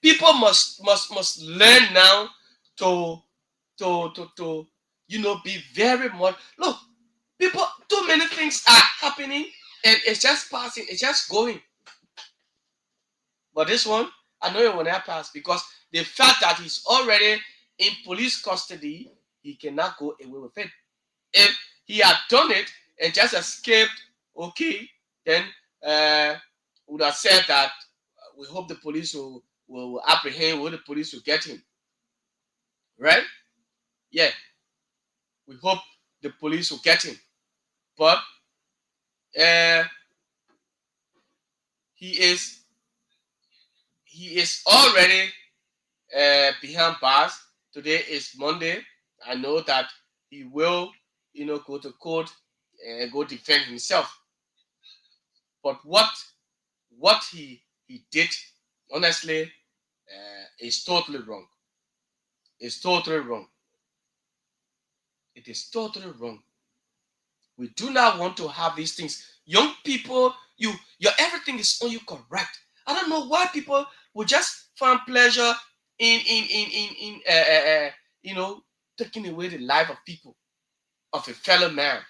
People must learn now to be very much. Look, people, too many things are happening, and it's just passing, it's just going. But this one, I know it will not pass because the fact that he's already in police custody, he cannot go away with it. If he had done it and just escaped, okay, then would have said that we hope the police will apprehend, or the police will get him. Right? Yeah, we hope the police will get him. But uh, he is already behind bars. Today is Monday. I know that he will, go to court and go defend himself. But what he did, honestly, is totally wrong. It's totally wrong. It is totally wrong. We do not want to have these things. Young people, your everything is on you correct. I don't know why people will just find pleasure in taking away the life of people, of a fellow man.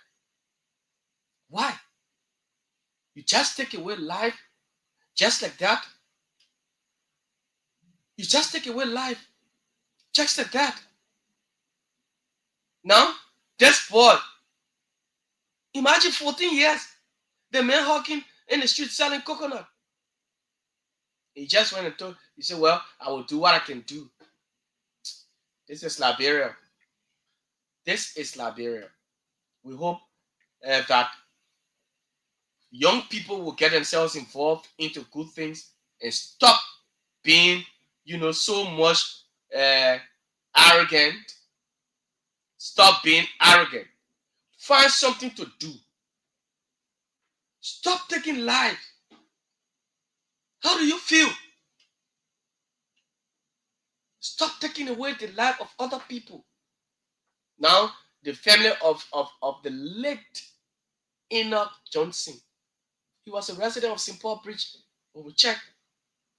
Why? You just take away life just like that. You just take away life just like that. Now, this boy, imagine 14 years, the man hawking in the street selling coconut. He just went and told, he said, well, I will do what I can do. This is Liberia. This is Liberia. We hope that young people will get themselves involved into good things and stop being, so much arrogant. Stop being arrogant. Find something to do. Stop taking life. How do you feel? Stop taking away the life of other people. Now, the family of the late Enoch Johnson. He was a resident of St. Paul Bridge. When we check,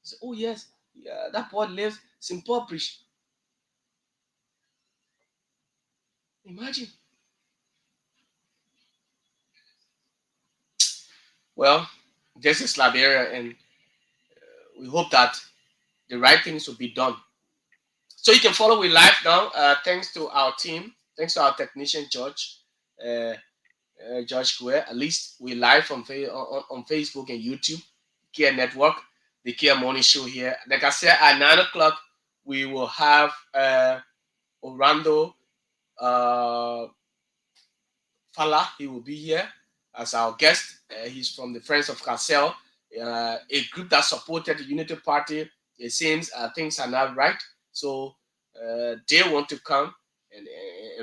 he said, oh yes, yeah, that boy lives St. Paul Bridge. Imagine. Well, this is Liberia, and we hope that the right things will be done. So you can follow we live now. Thanks to our team. Thanks to our technician George. George Weah. At least we live on Facebook and YouTube. Kear Network, the Kear Morning Show here. Like I said, at 9 o'clock, we will have Orlando Fala. He will be here as our guest. He's from the Friends of Cassell, a group that supported the Unity Party. It seems things are not right. So they want to come and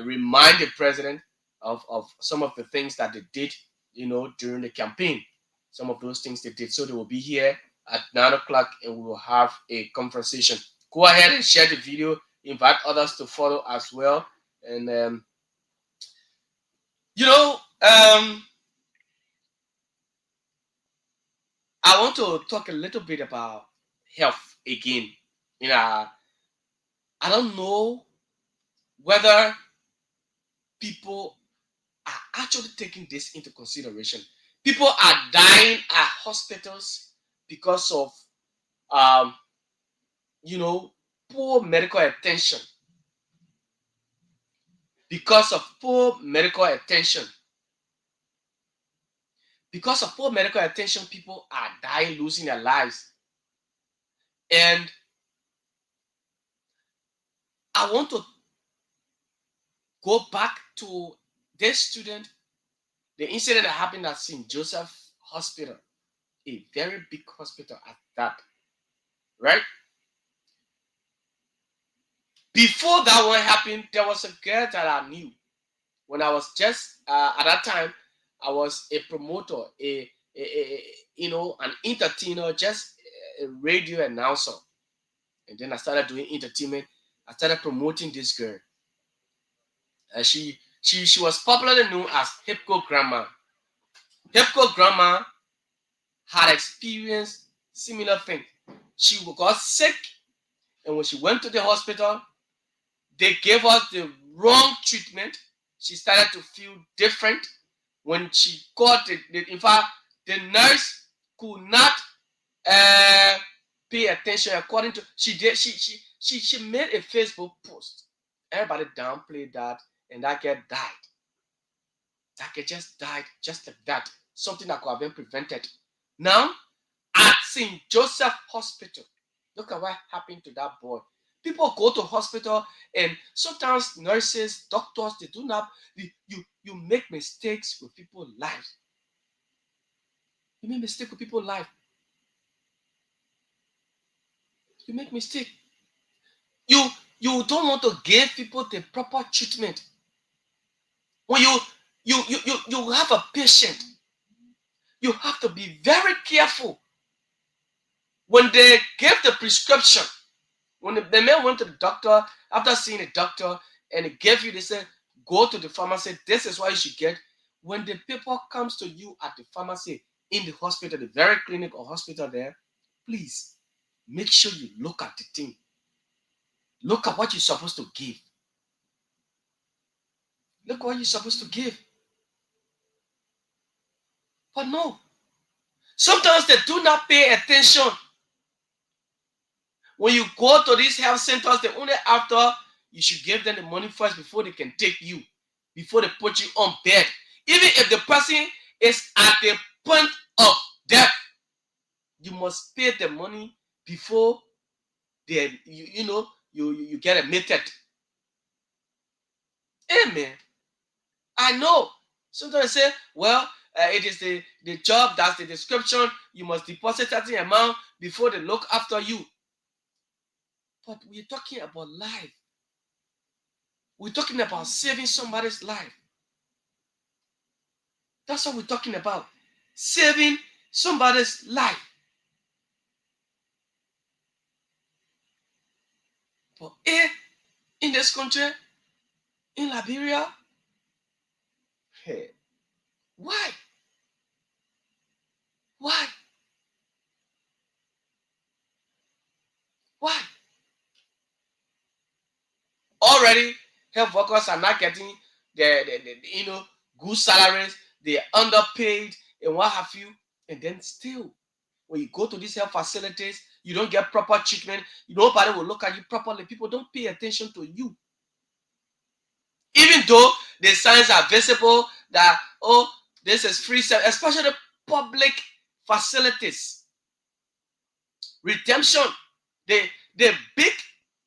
remind the president of some of the things that they did, during the campaign. Some of those things they did. So they will be here at 9 o'clock and we will have a conversation. Go ahead and share the video. Invite others to follow as well. And, I want to talk a little bit about health again. I don't know whether people are actually taking this into consideration. People are dying at hospitals because of, poor medical attention. Because of poor medical attention. Because of poor medical attention, people are dying, losing their lives. And I want to go back to this student, the incident that happened at St. Joseph Hospital, a very big hospital at that, right? Before that one happened, there was a girl that I knew. When I was just, at that time, I was a promoter, an entertainer, just a radio announcer. And then I started doing entertainment. I started promoting this girl. She was popularly known as Hipco Grandma. Hipco Grandma had experienced similar thing. She got sick And when she went to the hospital, they gave her the wrong treatment. She started to feel different. When she got it, in fact, the nurse could not uh, pay attention. According to she made a Facebook post. Everybody downplayed that, and that girl died. That girl just died just like that. Something that could have been prevented. Now, at St. Joseph Hospital, look at what happened to that boy. People go to hospital, and sometimes nurses, doctors, they do not. You make mistakes with people's lives. You make mistake with people's life. You make mistake. You you don't want to give people the proper treatment. When you have a patient, you have to be very careful. When they give the prescription, when the man went to the doctor after seeing the doctor and he gave you, they said, go to the pharmacy. This is what you should get. When the paper comes to you at the pharmacy, in the hospital, the very clinic or hospital there, please make sure you look at the thing. Look at what you're supposed to give. Look what you're supposed to give. But no, sometimes they do not pay attention. When you go to these health centers, they only after you should give them the money first before they can take you, before they put you on bed. Even if the person is at the point of death, you must pay the money before they, you get admitted. Amen. I know. Sometimes they say, well, it is the job, that's the description. You must deposit a certain amount before they look after you. But we're talking about life. We're talking about saving somebody's life. That's what we're talking about. Saving somebody's life. But in this country, in Liberia, hey, why? Why? Why? Already, health workers are not getting the good salaries. They're underpaid and what have you. And then still, when you go to these health facilities, you don't get proper treatment. Nobody will look at you properly. People don't pay attention to you. Even though the signs are visible that, oh, this is free service, especially the public facilities. Redemption, the big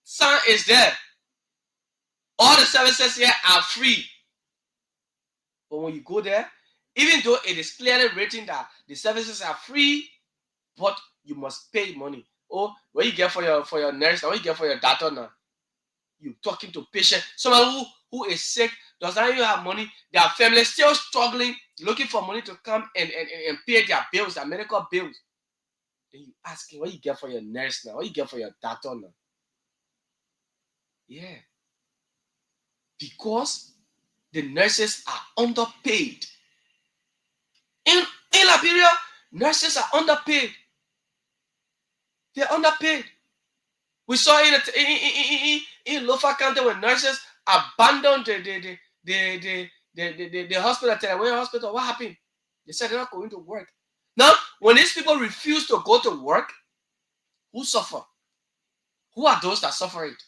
sign is there. All the services here are free. But when you go there, even though it is clearly written that the services are free, but you must pay money. Oh, what you get for your nurse, and what you get for your doctor now? You talking to patient, someone who is sick, does not even have money, their family is still struggling, looking for money to come and pay their bills, their medical bills. Then you asking what you get for your nurse now, what you get for your doctor now? Yeah. Because the nurses are underpaid. In Liberia, nurses are underpaid. They're underpaid. We saw in Lofa County when nurses abandoned the hospital, Telaway hospital. What happened? They said they're not going to work. Now, when these people refuse to go to work, who suffer? Who are those that suffer it?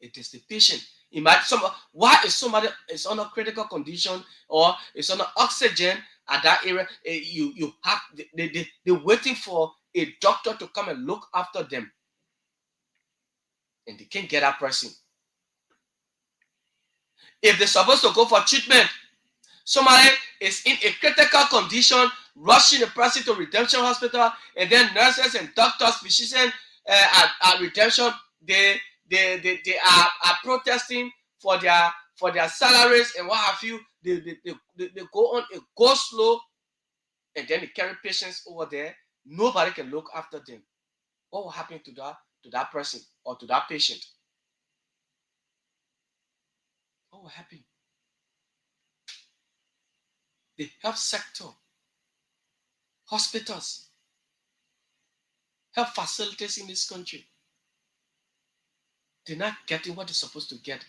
It is the patient. Imagine why is somebody is under critical condition or is under oxygen at that area? You have they're waiting for a doctor to come and look after them, and they can't get that person. If they're supposed to go for treatment, somebody is in a critical condition, rushing the person to Redemption Hospital, and then nurses and doctors, physicians at Redemption, they are protesting for their salaries and what have you. They go on a go slow, and then they carry patients over there. Nobody can look after them. What will happen to that person or to that patient? What will happen? The health sector, hospitals, health facilities in this country, they're not getting what they're supposed to get.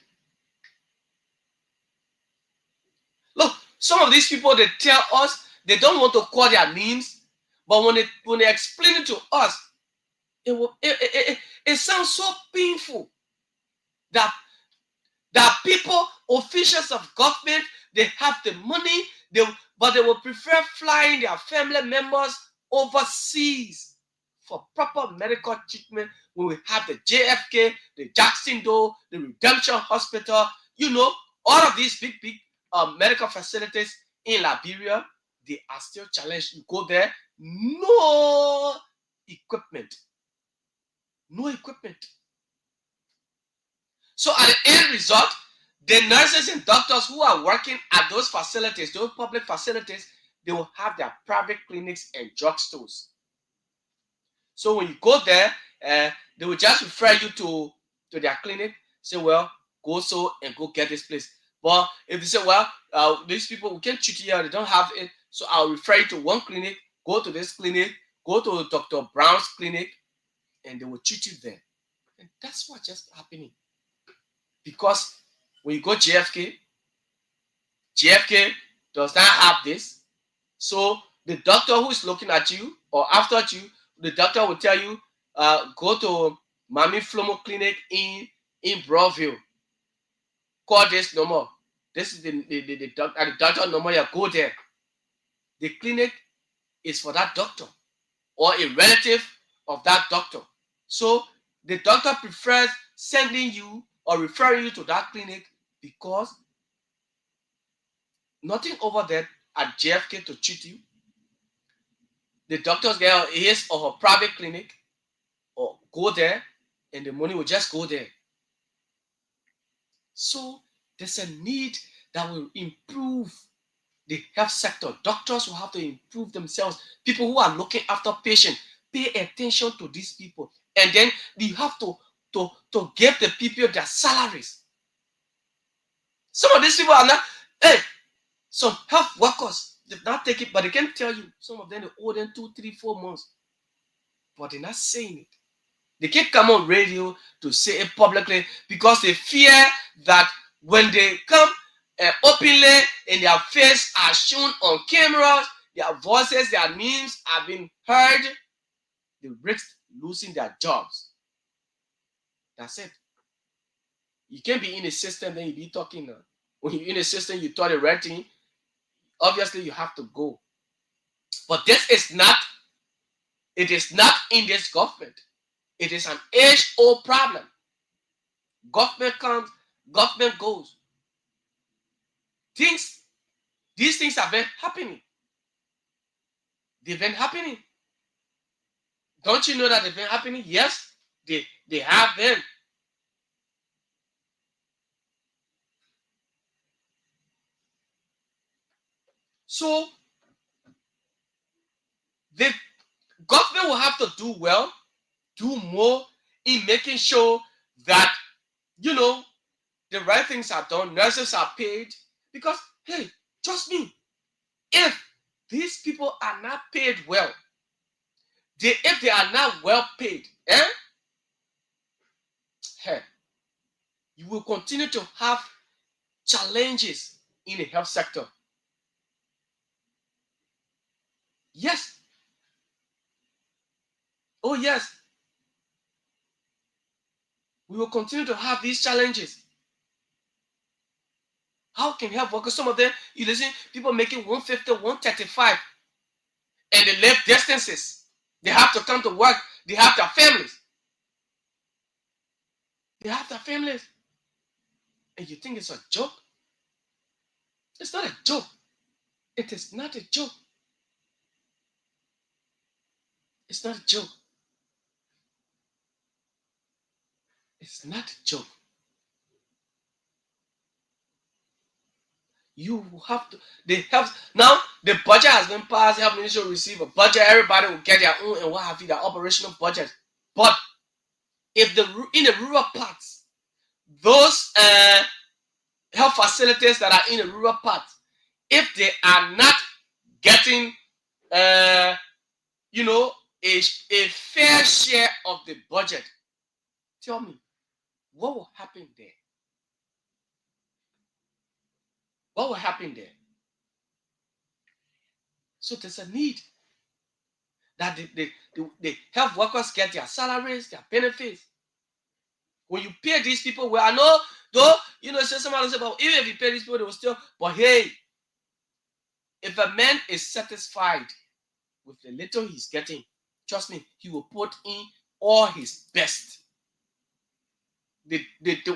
Look, some of these people, they tell us they don't want to call their names, but when they explain it to us, it sounds so painful that people, officials of government, they have the money, but they will prefer flying their family members overseas for proper medical treatment. When we have the JFK, the Jackson Dole, the Redemption Hospital, all of these big medical facilities in Liberia, they are still challenged. You go there, no equipment. No equipment. So at the end result, the nurses and doctors who are working at those facilities, those public facilities, they will have their private clinics and drugstores. So when you go there, they will just refer you to their clinic, say, well, go so and go get this place. But if they say, well, these people, we can't treat you here, they don't have it, so I'll refer you to one clinic, go to this clinic, go to Dr. Brown's clinic, and they will treat you there. And that's what's just happening. Because when you go JFK does not have this. So the doctor who is looking at you or after you, the doctor will tell you, go to Mami Flomo Clinic in Broadville. Call this number. This is the doctor number. You go there. The clinic is for that doctor or a relative of that doctor. So the doctor prefers sending you or referring you to that clinic because nothing over there at JFK to treat you. The doctors get his or her private clinic or go there and the money will just go there. So there's a need that will improve the health sector. Doctors will have to improve themselves. People who are looking after patients, pay attention to these people. And then you have to give the people their salaries. Some of these people are not, some health workers, they've not taken it, but they can tell you, some of them they owe them 2, 3, 4 months. But they're not saying it. They can't come on radio to say it publicly because they fear that when they come openly and their face are shown on cameras, their voices, their names are being heard, they risk losing their jobs. That's it. You can't be in a system, then you be talking. When you're in a system, you thought the right thing. Obviously, you have to go. But this is not, it is not in this government. It is an age-old problem. Government comes, government goes. These things have been happening. They've been happening. Don't you know that they've been happening? Yes, they have been. So the government will have to do well, do more in making sure that, the right things are done, nurses are paid. Because, hey, trust me, if these people are not paid well, if they are not well paid, you will continue to have challenges in the health sector. Yes. Oh, yes. We will continue to have these challenges. How can health workers, some of them, you listen, people making 150, 135, and they live distances. They have to come to work. They have their families. They have their families. And you think it's a joke? It's not a joke. It is not a joke. It's not a joke. It's not a joke. You have to, now the budget has been passed, health ministry will receive a budget, everybody will get their own and what have you, their operational budget. But if in the rural parts, those health facilities that are in the rural parts, if they are not getting a fair share of the budget, tell me, what will happen there? What will happen there? So there's a need that the health workers get their salaries, their benefits. When you pay these people, well, I know, though, say somebody say, but even if you pay these people, they will still, but hey, if a man is satisfied with the little he's getting, trust me, he will put in all his best. The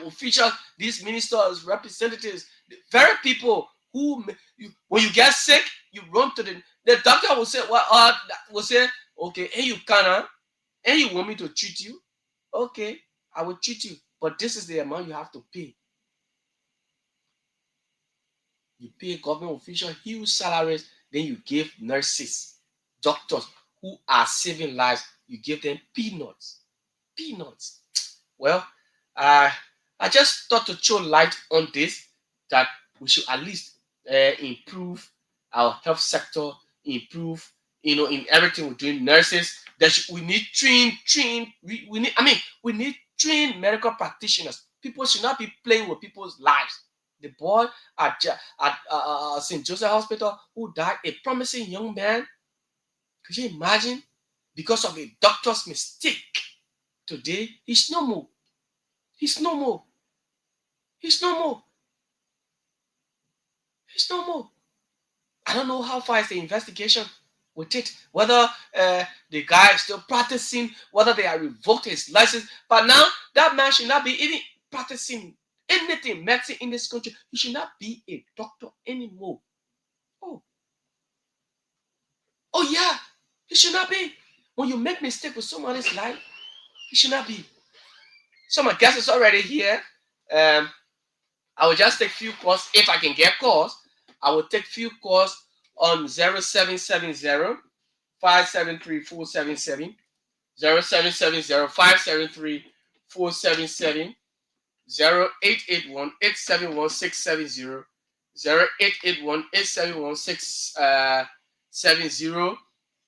officials, these ministers, representatives, the very people who, when you get sick, you run to the doctor will say, well, will say, okay, hey, you can, and you want me to treat you? Okay, I will treat you, but this is the amount you have to pay. You pay government officials huge salaries, then you give nurses, doctors who are saving lives, you give them peanuts. Peanuts. Well, I just thought to throw light on this, that we should at least improve our health sector, improve, in everything we're doing. Nurses, we need we need, we need trained medical practitioners. People should not be playing with people's lives. The boy at St. Joseph Hospital who died, a promising young man. Could you imagine? Because of a doctor's mistake, today he's no more. He's no more. He's no more. He's no more. I don't know how far is the investigation with it, whether the guy is still practicing, whether they are revoked his license. But now that man should not be even practicing anything medicine in this country. He should not be a doctor anymore. Oh, oh yeah, he should not be. When you make mistake with somebody's life, he should not be. So my guest is already here. I will just take few calls if I can get calls. I will take few calls on 0770 573 477, 0770 573 477, 0881 871 670, 0881 871 670.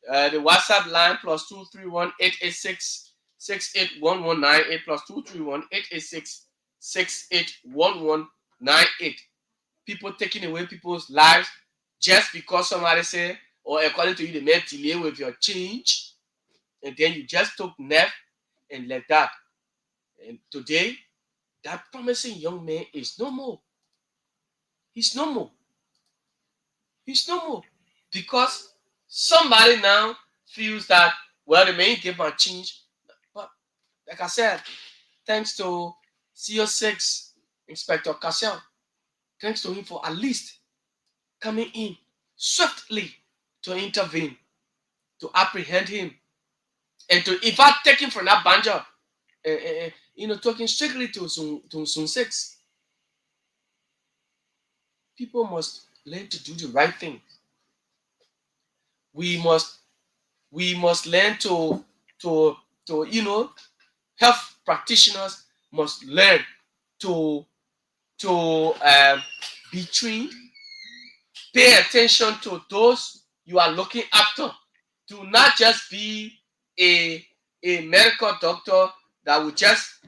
The WhatsApp line +231 886 681198 +231 886 681198. People taking away people's lives just because somebody say, or according to you, they made delay with your change, and then you just took nerve and let that. And today, that promising young man is no more. He's no more. He's no more. Because somebody now feels that, well, they may give my change. But like I said, thanks to CO6 Inspector Cassell, thanks to him for at least coming in swiftly to intervene, to apprehend him, and to, in fact, take him from that banjo, talking strictly to Sun 6. People must learn to do the right thing. We must learn to health practitioners must learn to be trained. Pay attention to those you are looking after. Do not just be a medical doctor that will just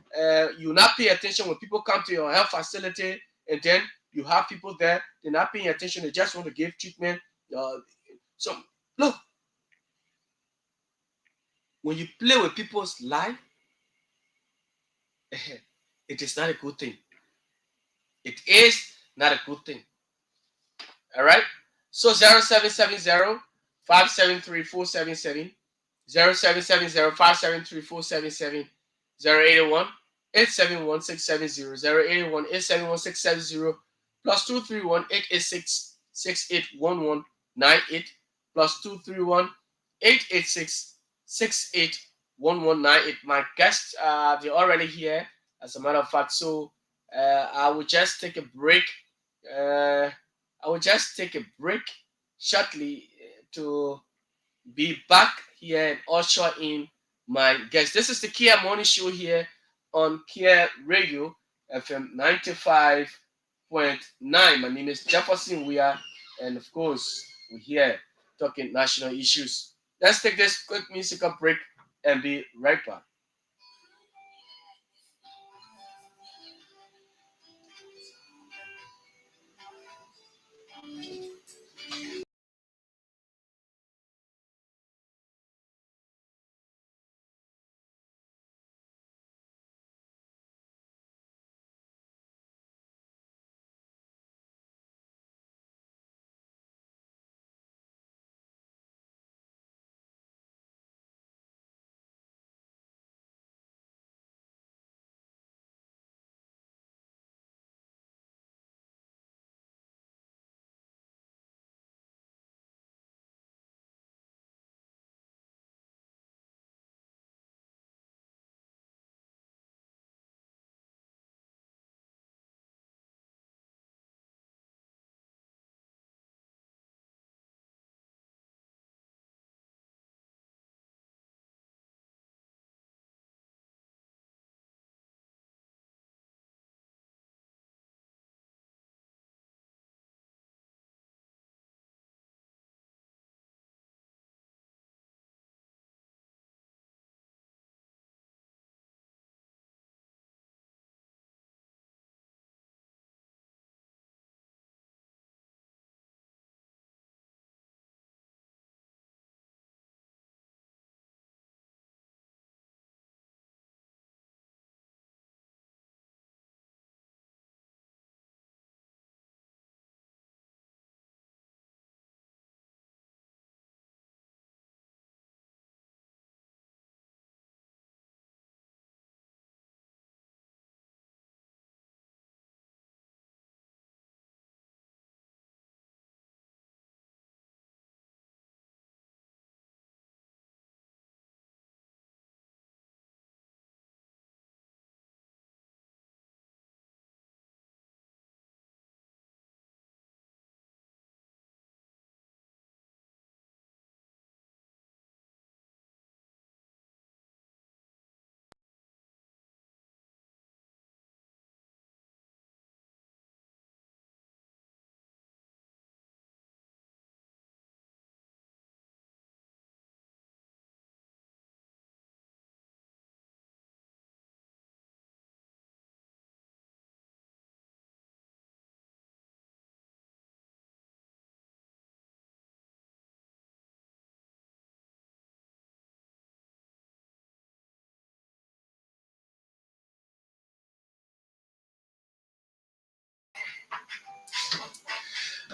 you not pay attention when people come to your health facility, and then you have people there, they're not paying attention, they just want to give treatment. So look, when you play with people's life, it is not a good thing. It is not a good thing. All right. So 0770 573 477, 0770 573 477, 081 871 670, 081 871 670, +231 886 681198, +231 886 681198. My guests, they're already here, as a matter of fact. So I will just take a break. I will just take a break shortly to be back here and usher in my guest. This is the Kear Morning Show here on Kear Radio FM 95.9. My name is Jefferson Weah, and of course, we're here talking national issues. Let's take this quick musical break and be right back.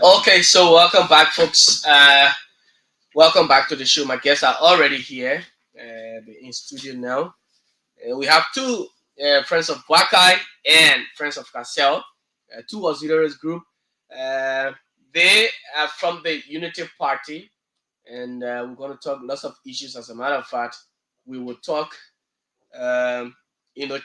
Okay, so welcome back, folks. Welcome back to the show. My guests are already here in studio now. We have two friends of Wakai and friends of Cassell, two auxiliaries group. Uh, they are from the Unity Party, and we're going to talk lots of issues. As a matter of fact, we will talk um,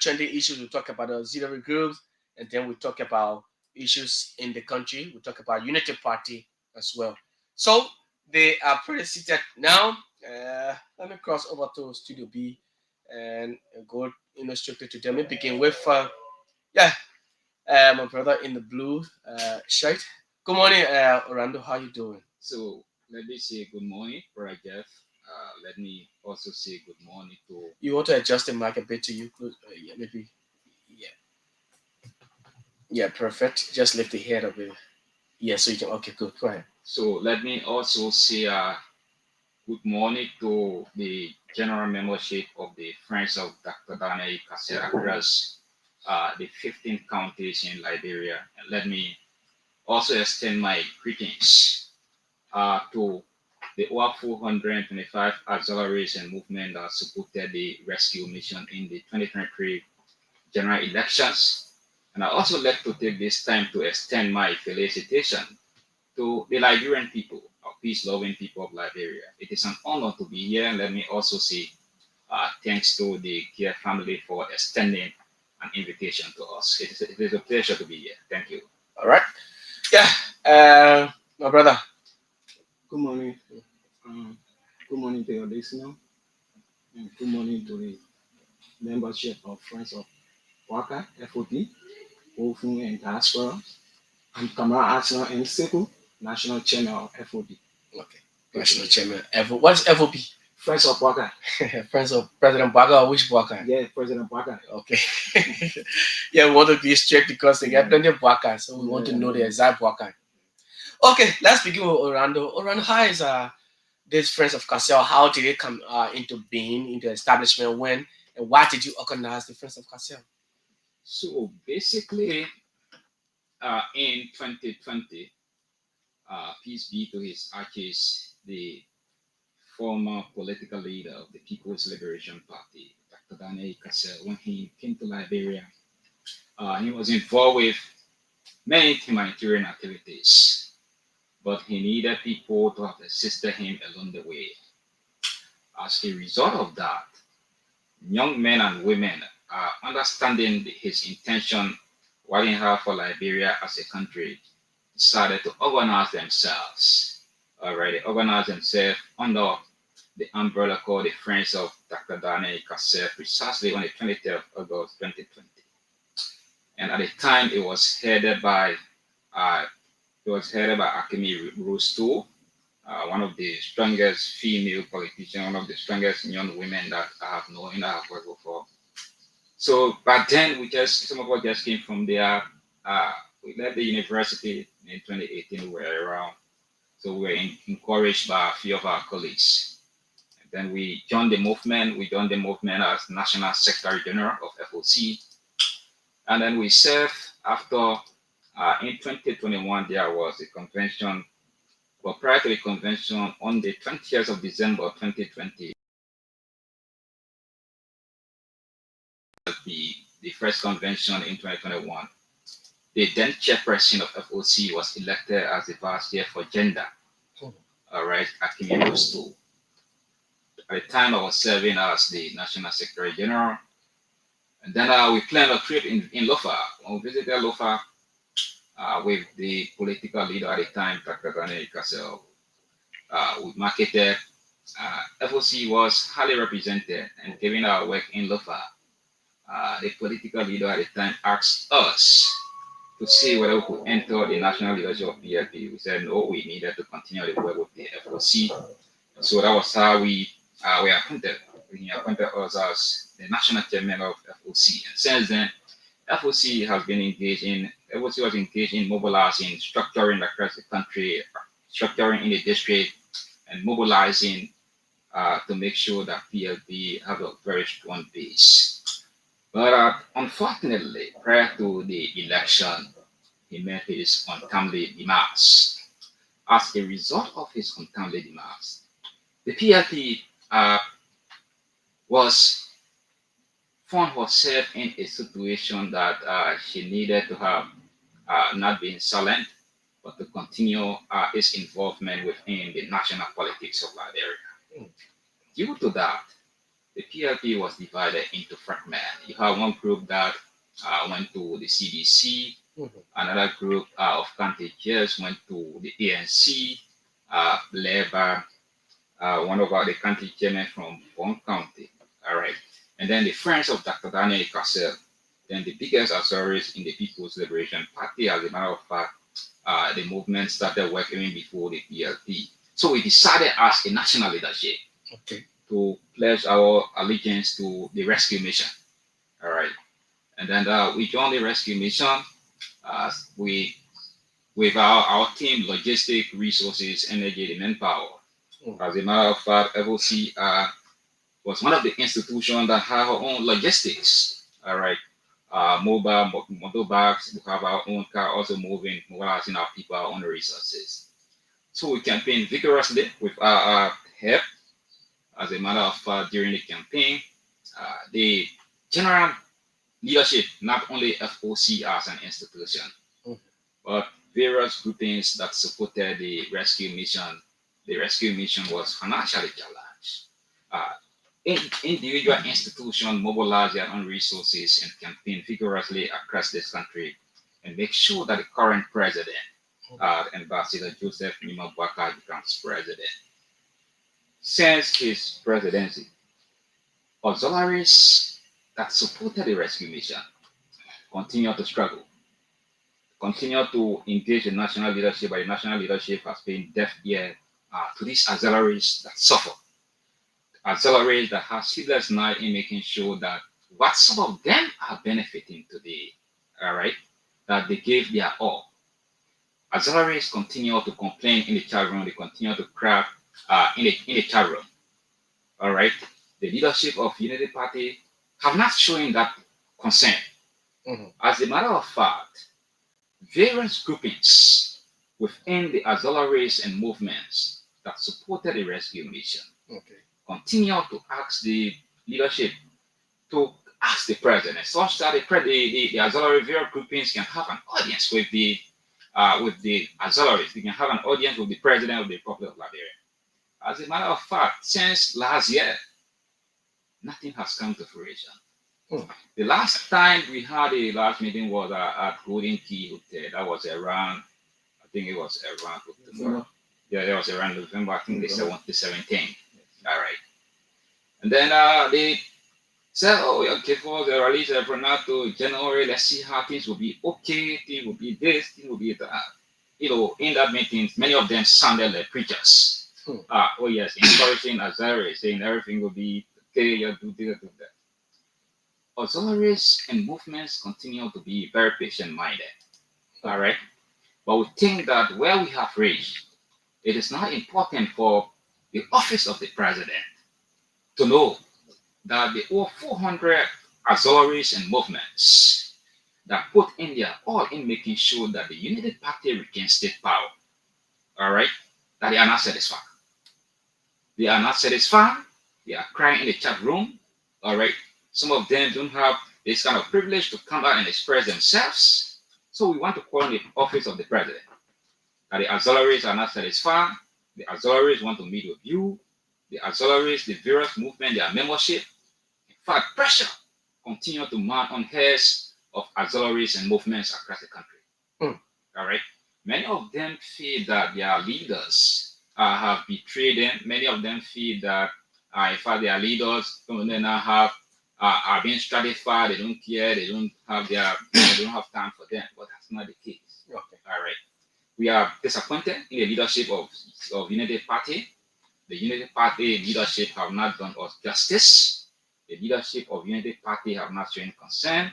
trending issues. We talk about the auxiliary groups, and then we talk about issues in the country. We talk about Unity Party as well. So they are pretty seated now. Let me cross over to Studio B and go strictly to them. We begin with yeah, my brother in the blue shirt. Good morning, Orlando. How you doing? So let me say good morning, Brother Jeff. Let me also say good morning to. You want to adjust the mic a bit to you? Yeah, maybe. Yeah, yeah, perfect. Just lift the head a bit. Yeah, so you can. Okay, good. Go ahead. So let me also say good morning to the general membership of the Friends of Dr. Daniel Kasser across the 15 counties in Liberia. And let me also extend my greetings to the over 425 auxiliaries and movement that supported the rescue mission in the 2023 general elections. And I also like to take this time to extend my felicitation to the Liberian people, our peace loving people of Liberia. It is an honor to be here. And let me also say thanks to the Kear family for extending an invitation to us. It is a pleasure to be here. Thank you. All right. Yeah. My brother. Good morning. Um, Good morning to your listener, and good morning to the membership of Friends of Waka, FOP, Ofun and Diaspora. I'm Kamal Arsenal and Seku, National Chairman of FOP. Okay. National Chairman. What's FOP? Friends of Waka. Friends of President Baga or which Baga? Yeah, President Waka. Okay. Yeah, we want to be strict because they get plenty of Baga, so we want to know the exact Baga. Okay, let's begin with Orlando. Orlando, how is these Friends of Cassell? How did it come into being, into establishment? When and why did you organize the Friends of Cassell? So basically, in 2020, peace be to his arches, the former political leader of the People's Liberation Party, Dr. Daniel Cassell, when he came to Liberia, he was involved with many humanitarian activities, but he needed people to have assisted him along the way. As a result of that, young men and women understanding his intention, what he had for Liberia as a country, decided to organize themselves. All right, they organized themselves under the umbrella called the Friends of Dr. Daniel Cassell precisely on the 23rd of August 2020. And at the time, uh, it was headed by Akemi Rusto, one of the strongest female politicians, one of the strongest young women that I have known that I have worked for. So back then, we just some of us just came from there. We left the university in 2018. We were around, so we were encouraged by a few of our colleagues. And then we joined the movement. We joined the movement as National Secretary General of FOC, and then we served after. In 2021, there was a convention. But prior to the convention, on the 20th of December 2020, the first convention in 2021, the then chairperson of FOC was elected as the vice chair for gender. All right, Akimi Rosto. At the time, I was serving as the National Secretary General. And then we planned a trip in Lofa. When we visited Lofa with the political leader at the time, Dr. Daniel Cassell, we marketed. FOC was highly represented, and given our work in Lofa, the political leader at the time asked us to see whether we could enter the national leadership of PLP. We said no, we needed to continue the work with the FOC. So that was how we were appointed. He appointed us as the national chairman of FOC. And since then, FOC was engaged in mobilizing, structuring across the country, structuring in the district, and mobilizing to make sure that PLP have a very strong base. But unfortunately, prior to the election, he met his untimely demise. as a result of his untimely demise. The PLP was found herself in a situation that she needed to have not been silent, but to continue its involvement within the national politics of Liberia. Due to that, the PLP was divided into fragments. You have one group that went to the CDC, another group of county chairs went to the ANC, Labour, one of the county chairmen from one county. All right. And then the friends of Dr. Daniel Cassell, then the biggest authorities in the People's Liberation Party. As a matter of fact, the movement started working before the PLP. So we decided as a national leadership to pledge our allegiance to the rescue mission. All right. And then we joined the rescue mission. We with our team, logistic resources, energy, and manpower. As a matter of fact, FOC was one of the institutions that have our own logistics. All right. Mobile motorbikes, we have our own car, also mobilizing our people, our own resources. So we campaigned vigorously with our help. As a matter of fact, during the campaign, the general leadership, not only FOC as an institution, but various groupings that supported the rescue mission. The rescue mission was financially challenged. Individual institutions mobilize their own resources and campaign vigorously across this country and make sure that the current president, Ambassador Joseph Nimabwaka, becomes president. Since his presidency, auxiliaries that supported the rescue mission continue to struggle, continue to engage the national leadership, but the national leadership has been deaf ear to these auxiliaries that suffer. Auxiliaries that have sleepless night in making sure that what some of them are benefiting today, all right, that they gave their all. Auxiliaries continue to complain in the chat room, they continue to cry in the chat room, all right. The leadership of Unity Party have not shown that concern. As a matter of fact, various groupings within the auxiliaries and movements that supported the rescue mission continue to ask the leadership to ask the president, such that the auxiliary various groupings can have an audience with the auxiliaries. They can have an audience with the president of the Republic of Liberia. As a matter of fact, since last year, nothing has come to fruition. The last time we had a large meeting was at Golden Key Hotel. That was around, I think it was around October. Yeah, that was around November. I think they said the 17th. All right. And then they said, oh, okay, for the release from now to January, let's see how things will be okay, things will be this, things will be that. You know, in that meeting, many of them sounded like preachers. Oh, yes, encouraging auxiliaries, saying everything will be okay, you do this, do that. Auxiliaries and movements continue to be very patient-minded. All right. But we think that where we have reached, it is now important for the office of the president to know that the over 400 auxiliaries and movements that put India all in making sure that the Unity Party retains state power, all right, that they are not satisfied. They are not satisfied. They are crying in the chat room, all right. Some of them don't have this kind of privilege to come out and express themselves. So we want to call on the office of the president. That the auxiliaries are not satisfied. The auxiliaries want to meet with you. The auxiliaries, the various movement, their membership. In fact, pressure continue to mount on heads of auxiliaries and movements across the country. All right. Many of them feel that their leaders have betrayed them. Many of them feel that, in fact, their leaders don't now have are being stratified. They don't care. They don't have time for them. But that's not the case. Okay. All right. We are disappointed in the leadership of Unity Party. The Unity Party leadership have not done us justice. The leadership of Unity Party have not shown concern.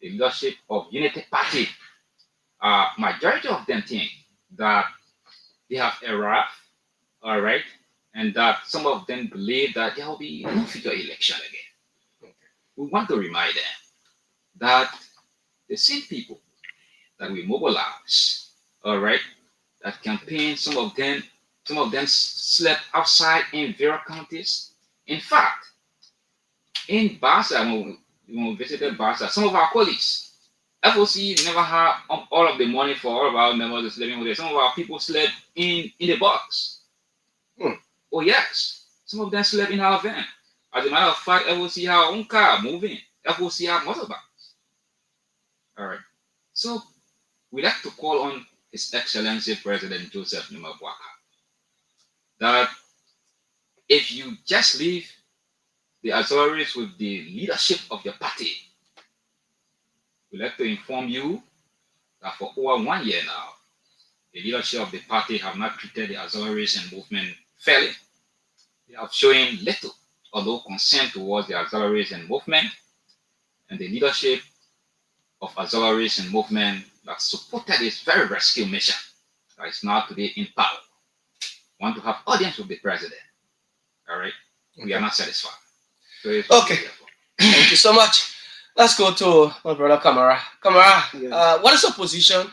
The leadership of Unity Party, majority of them think that they have arrived, all right, and that some of them believe that there will be no future election again. We want to remind them that the same people that we mobilize, all right, that campaigned. Some of them slept outside in various counties. In fact, in Barca, when we visited Barca, some of our colleagues, FOC never had all of the money for all of our members living with it. Some of our people slept in the box. Hmm. Oh yes, some of them slept in our van. As a matter of fact, FOC had our own car moving. FOC had motorbikes. All right. So we like to call on His Excellency President Joseph Namabuaka that if you just leave the Azores with the leadership of your party, we like to inform you that for over 1 year now, the leadership of the party have not treated the Azores movement fairly. They have shown little or no concern towards the Azores movement, and the leadership of Azores movement that supported this very rescue mission that is now today in power want to have audience with the president. All right, we are not satisfied. So okay, thank you so much. Let's go to my brother Kamara. Kamara, Yes. what is your position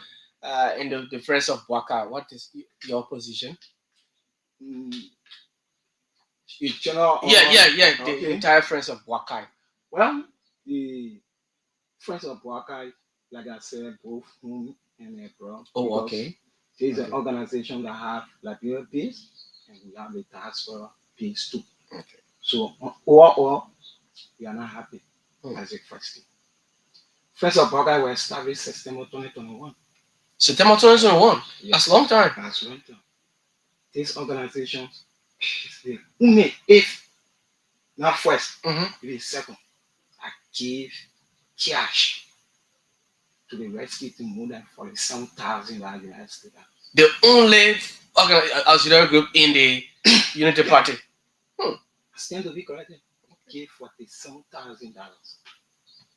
in the defense of Waka? What is your position? Mm, You, general, yeah. The okay. entire friends of Wakai. Well, the Friends of Wakai, like I said, both home and abroad. Oh, Because okay. there's an Okay. organization that have Liberia base, and we have the diaspora base too. Okay. So overall, we are not happy Hmm. as a first thing. Friends of Wakai were established September 2021. September 2021. Yes. That's a long time. That's long time. These organizations is the only if not first, Mm-hmm. it is second. I gave cash to the rescue team more than 47,000 United States. The only auxiliary group in the Unity Party. I stand to be corrected. Gave $47,000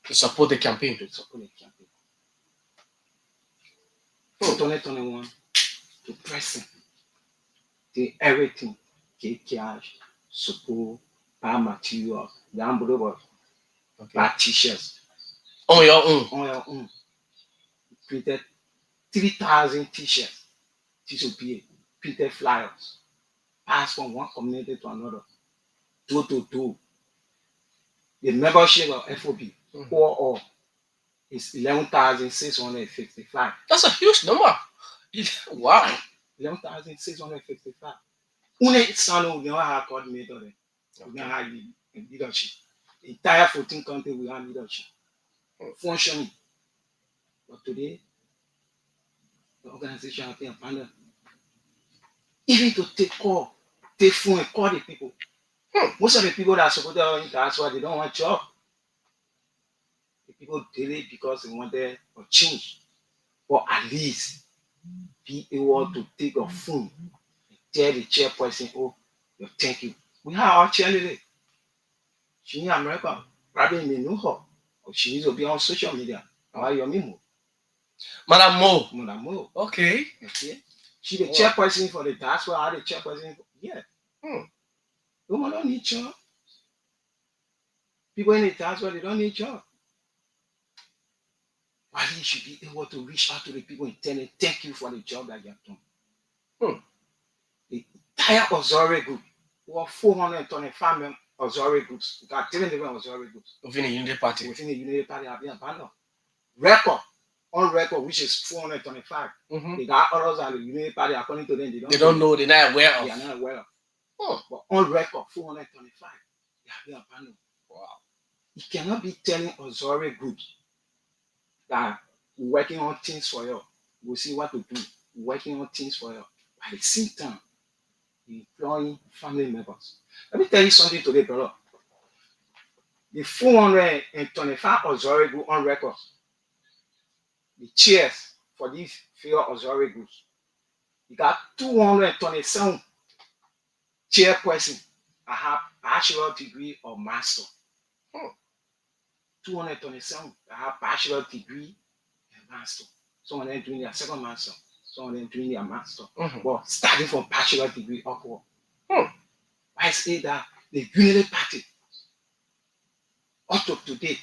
To support the campaign. to support the campaign. From 2021 to present, did everything. Gave cash, support, buy material, down below, Okay. buy t-shirts On your own. on your own. Printed 3,000 t-shirts, TCPA, printed flyers, passed from one community to another, door to door. The membership of FOB all is 11,655. That's a huge number. Wow. 11,655. Only Sano we don't have coordinator there. We don't have leadership. The entire 14 countries we have leadership. Functioning. But today, the organization has been abandoned. Even to take phone and call the people. Most of the people that support that's why they don't want job. The people did it because they wanted a change. But at least be able to take a phone and tell the chairperson, oh, thank you. We have our cheerleader. She in America, probably may know her. Or she needs to be on social media. Why you Mimo? Madam Mo. Madam Mo. Okay. Okay. She the chairperson for the diaspora, I the chairperson for Women don't need job. People in the diaspora, they don't need job. Why you should be able to reach out to the people and tell them thank you for the job that you have done. The entire Azore group, over 425 members Azore groups. We got 10 different Azore groups. Within the Unity Party. Within the Unity Party have been abandoned. Record, on record, which is 425. They got others at the Unity Party, according to them, they don't know, they're not aware of. They are not aware of. But on record, 425, they have been abandoned. Wow. You cannot be telling Azore groups that we're working on things for you. We'll see what to do. We're working on things for you. At the same time, employing family members. Let me tell you something today, brother. The 425 Azore group on record, the chairs for these few Azore groups, you got 227 chairperson that have bachelor degree or master. 227 that have bachelor degree and master. Some of them doing their second master, some of them doing their master. But starting from bachelor degree upward. I say that the Unity Party up to today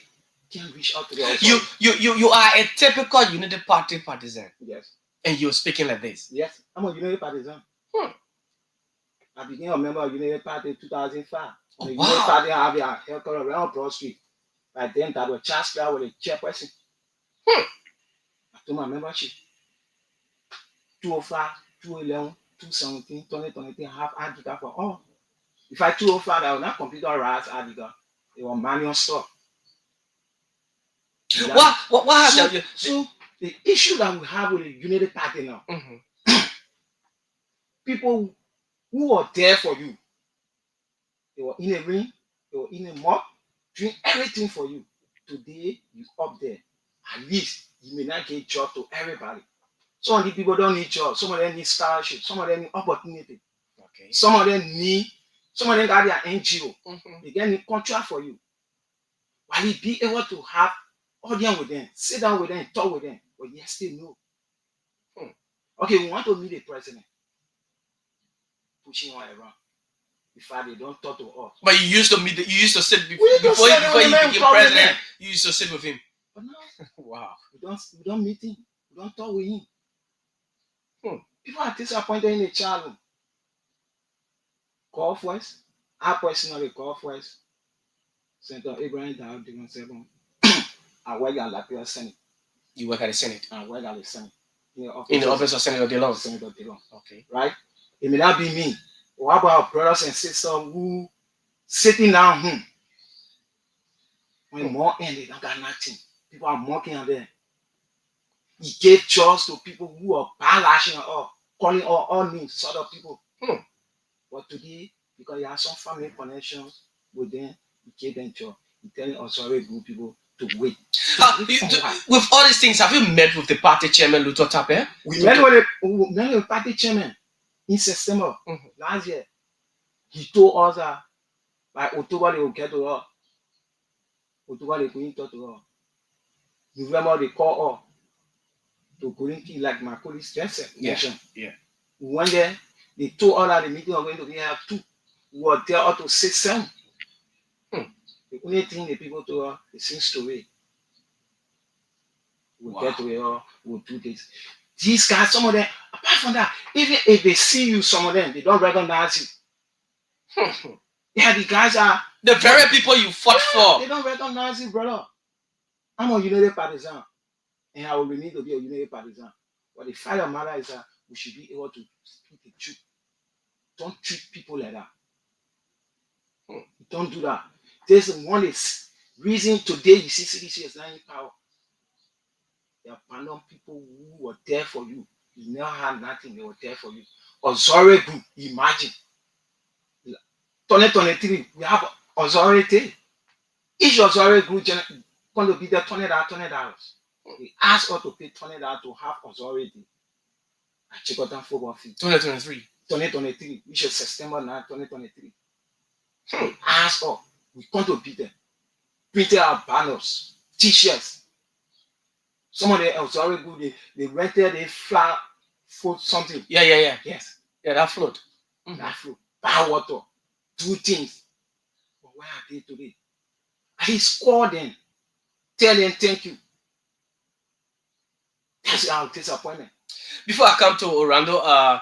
can reach out to the you are a typical Unity Party partisan. Yes. And you're speaking like this. Yes, I'm a Unity partisan. Hmm. I became a member of Unity Party in 2005. Oh, The wow. Unity Party have their headquarters around Broad Street. By then, that was Charles Kear with a chairperson. Hmm. I took my membership. 205, 211, 217, 2023, I have Adiga for all. If I 205, I will not computer rights Adiga. It was manual stuff. What So, have you? so the issue that we have with the Unity Party now, people who are there for you, they were in a ring, they were in a mob, doing everything for you. Today, you up there. At least you may not get job to everybody. Some of the people don't need jobs. Some of them need scholarship. Some of them need opportunity. Okay. Some of them got their NGO. They get a contract for you. While you be able to have audience with them, sit down with them, talk with them, but yes, still no. Okay, we want to meet the president. Pushing on around. Before they don't talk to us. But you used to meet. You used to sit before We he sit with him, became talk with president. him. You used to sit with him. But now Wow. we don't meet him. We don't talk with him. Hmm. People are disappointed in the child. Call first. I personally call first. Senator Abraham Dow Digon 7. I work at Lapia Senate. You work at the Senate. I work at the Senate. In the office of Senator DeLong. Senator DeLong. Okay. Right? It may not be me. What about our brothers and sisters who sitting down home? When more end, they don't got nothing. People are mocking at them. He gave jobs to people who are backlashing or calling all names, sort of people. But today, because he has some family connections with them, he gave them job. He telling us already good people to wait. With all these things, have you met with the party chairman, Luther Tape? We met with the party chairman in September last year. He told us that by October they will get to us. October they couldn't talk to us. November they call us to Korinki, like my colleague mentioned. Yeah. We went there. They told us that the meeting was going to be here 2. We were there up to 6, 7. The only thing the people told us, the same story. We'll get to it, we'll do this. These guys, some of them, apart from that, even if they see you, some of them, they don't recognize you. Yeah, the guys are the very people you fought for. They don't recognize you, brother. I'm a United partisan, and I will need to be a United partisan. But the fact of the matter is that we should be able to speak the truth. Don't treat people like that. Don't do that. There's one reason today you see CDC is not in power. They abandoned people who were there for you. You never had nothing, they were there for you. Authority, imagine. 2023, we have authority. Each authority group going to be there $20. We ask us to pay $20 to have authority. I check out that football field. 2023, which is September 9, 2023. We ask us, we come to be there. Printed our banners, t-shirts. Some of the authority group, they rented a flat food something. Yeah. Yes. Yeah, that float. That float. Buy water. Do things. But where are they today? At least call them. Tell them thank you. That's our disappointment. Before I come to Orlando,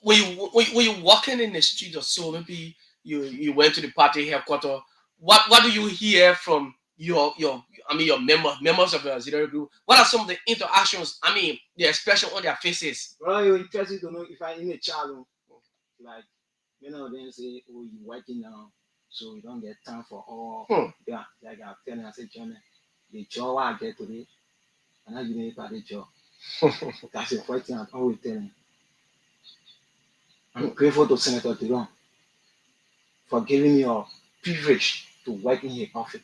when you walking in the street or so, maybe you went to the party headquarters. What do you hear from your members of the auxiliary group? What are some of the interactions? The expression on their faces. Well, you're interested to know if I'm in a child, like many of them say, "Oh, you're working now, so you don't get time for all." Yeah, like I'm telling, I said, John, the job I get today, and I'm giving it for the job. That's the first thing I'm always telling. I'm grateful to Senator Diron for giving me a privilege to work in his office.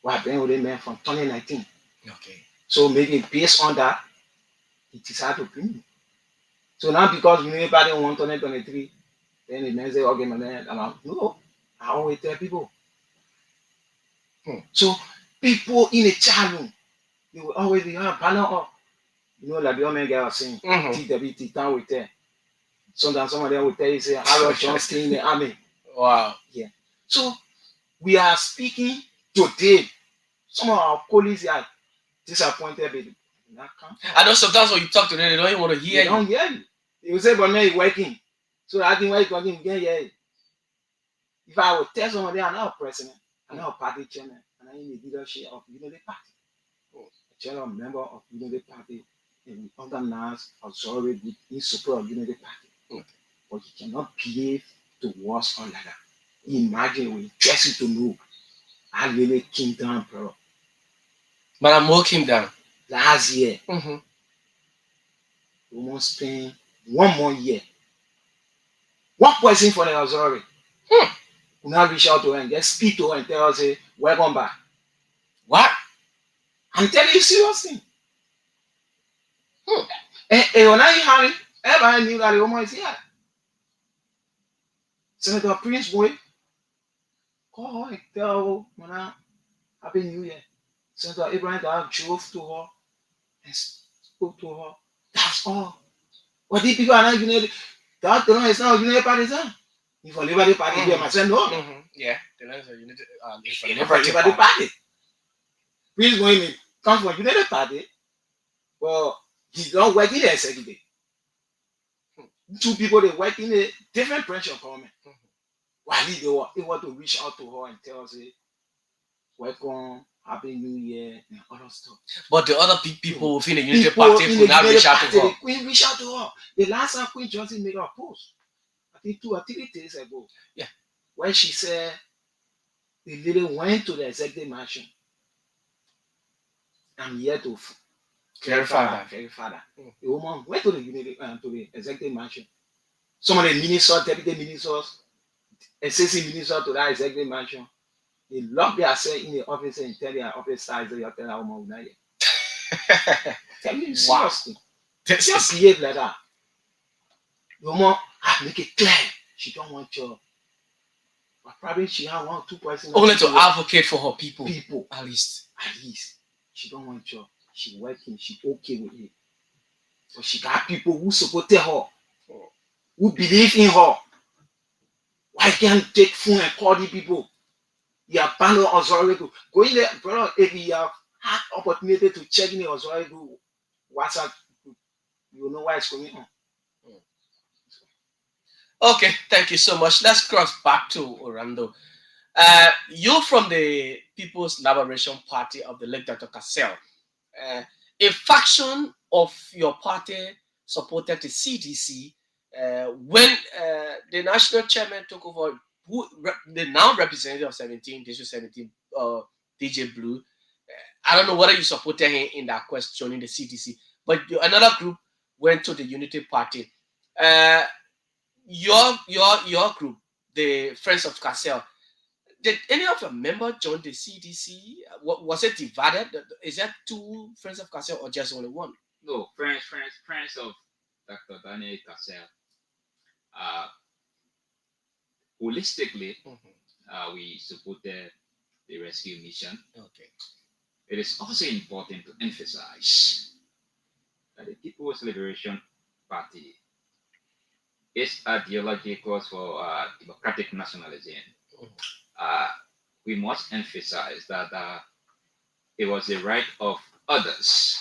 Well, I've been with him from 2019. Okay. So maybe based on that, he decided to bring me. So now because we never party on 2023, then the man say, okay, my man, I'm like, no, I always tell people. So people in the chat room, they will always be banner up. You know, like the old man guy was saying, TWT, down with there. Sometimes some of them will tell you, say, Harold Johnston in the army. Wow. Yeah. So we are speaking today. Some of our colleagues are disappointed with Not come. I know sometimes when you talk to them, they don't even want to hear They don't you. hear you. They will say, but now you're working. So I think why you talking, you can't hear it. If I would tell somebody I'm not a president, I'm not a party chairman, and I'm in the leadership of Unity Party, a chairman member of Unity Party, and we organize a sorry group in support of Unity Party. But you cannot behave towards all like that. Imagine it will interest you to know I really came down, bro. But I'm walking down. Last year, Mm-hmm. we must spend 1 more year. One person for the authority. We now reach out to her and just speak to her and tell her, say, welcome back. What? I'm telling you serious thing. Hmm. And when I hear everybody knew that the woman is here. Senator Prince Boy, call her and tell her, when I Happy New Year. Senator Abraham that drove to her and spoke to her. That's all. But these people are not united. That the is not united partisan. If a Liberty Party, you must say no. Mm-hmm. Yeah, the Lions are united. It's a If a Liberty Liberty Party. Party. Prince Boy comes from United Party, but he's not working the executive. Two people they work in a different branch of government. While they were able to reach out to her and tell us, welcome, happy new year, and other stuff. But the other people within the Unity People Party in could the not reach United out to Party, her. the Queen reached out to her. The last time Queen Johnson made a post, I think 2 or 3 days ago. Yeah. Where she said the lady went to the executive mansion. I'm here to clarify that. The woman went to the executive mansion. Some of the ministers, deputy ministers, assistant ministers to that executive mansion, they lock themselves in the office and tell their office staff that you tell that woman not yet. Tell me seriously. Just behave like that. The woman make it clear she don't want your. But probably she have 1 or 2 persons. Only to advocate for her people. People. At least. She don't want your. She working. She okay with it. But she got people who support her. Who believe in her. Why can't you take phone and call these people? You have abandoned authority. Go in there, brother. If you have had opportunity to check in the authority WhatsApp, you know why it's going on. Okay, thank you so much. Let's cross back to Orlando. You're from the People's Liberation Party of the late Dr. Cassell. A faction of your party supported the CDC when the national chairman took over, the now representative of 17, District 17, DJ Blue. I don't know whether you supported him in that questioning the CDC, but another group went to the Unity Party. Your group, the Friends of Cassell, did any of your members join the CDC? Was it divided? Is that 2 Friends of Cassell or just only one? No, friends of Dr. Daniel Cassell. Holistically, we supported the rescue mission. Okay. It is also important to emphasize that the People's Liberation Party, its ideology calls for democratic nationalism. We must emphasize that it was the right of others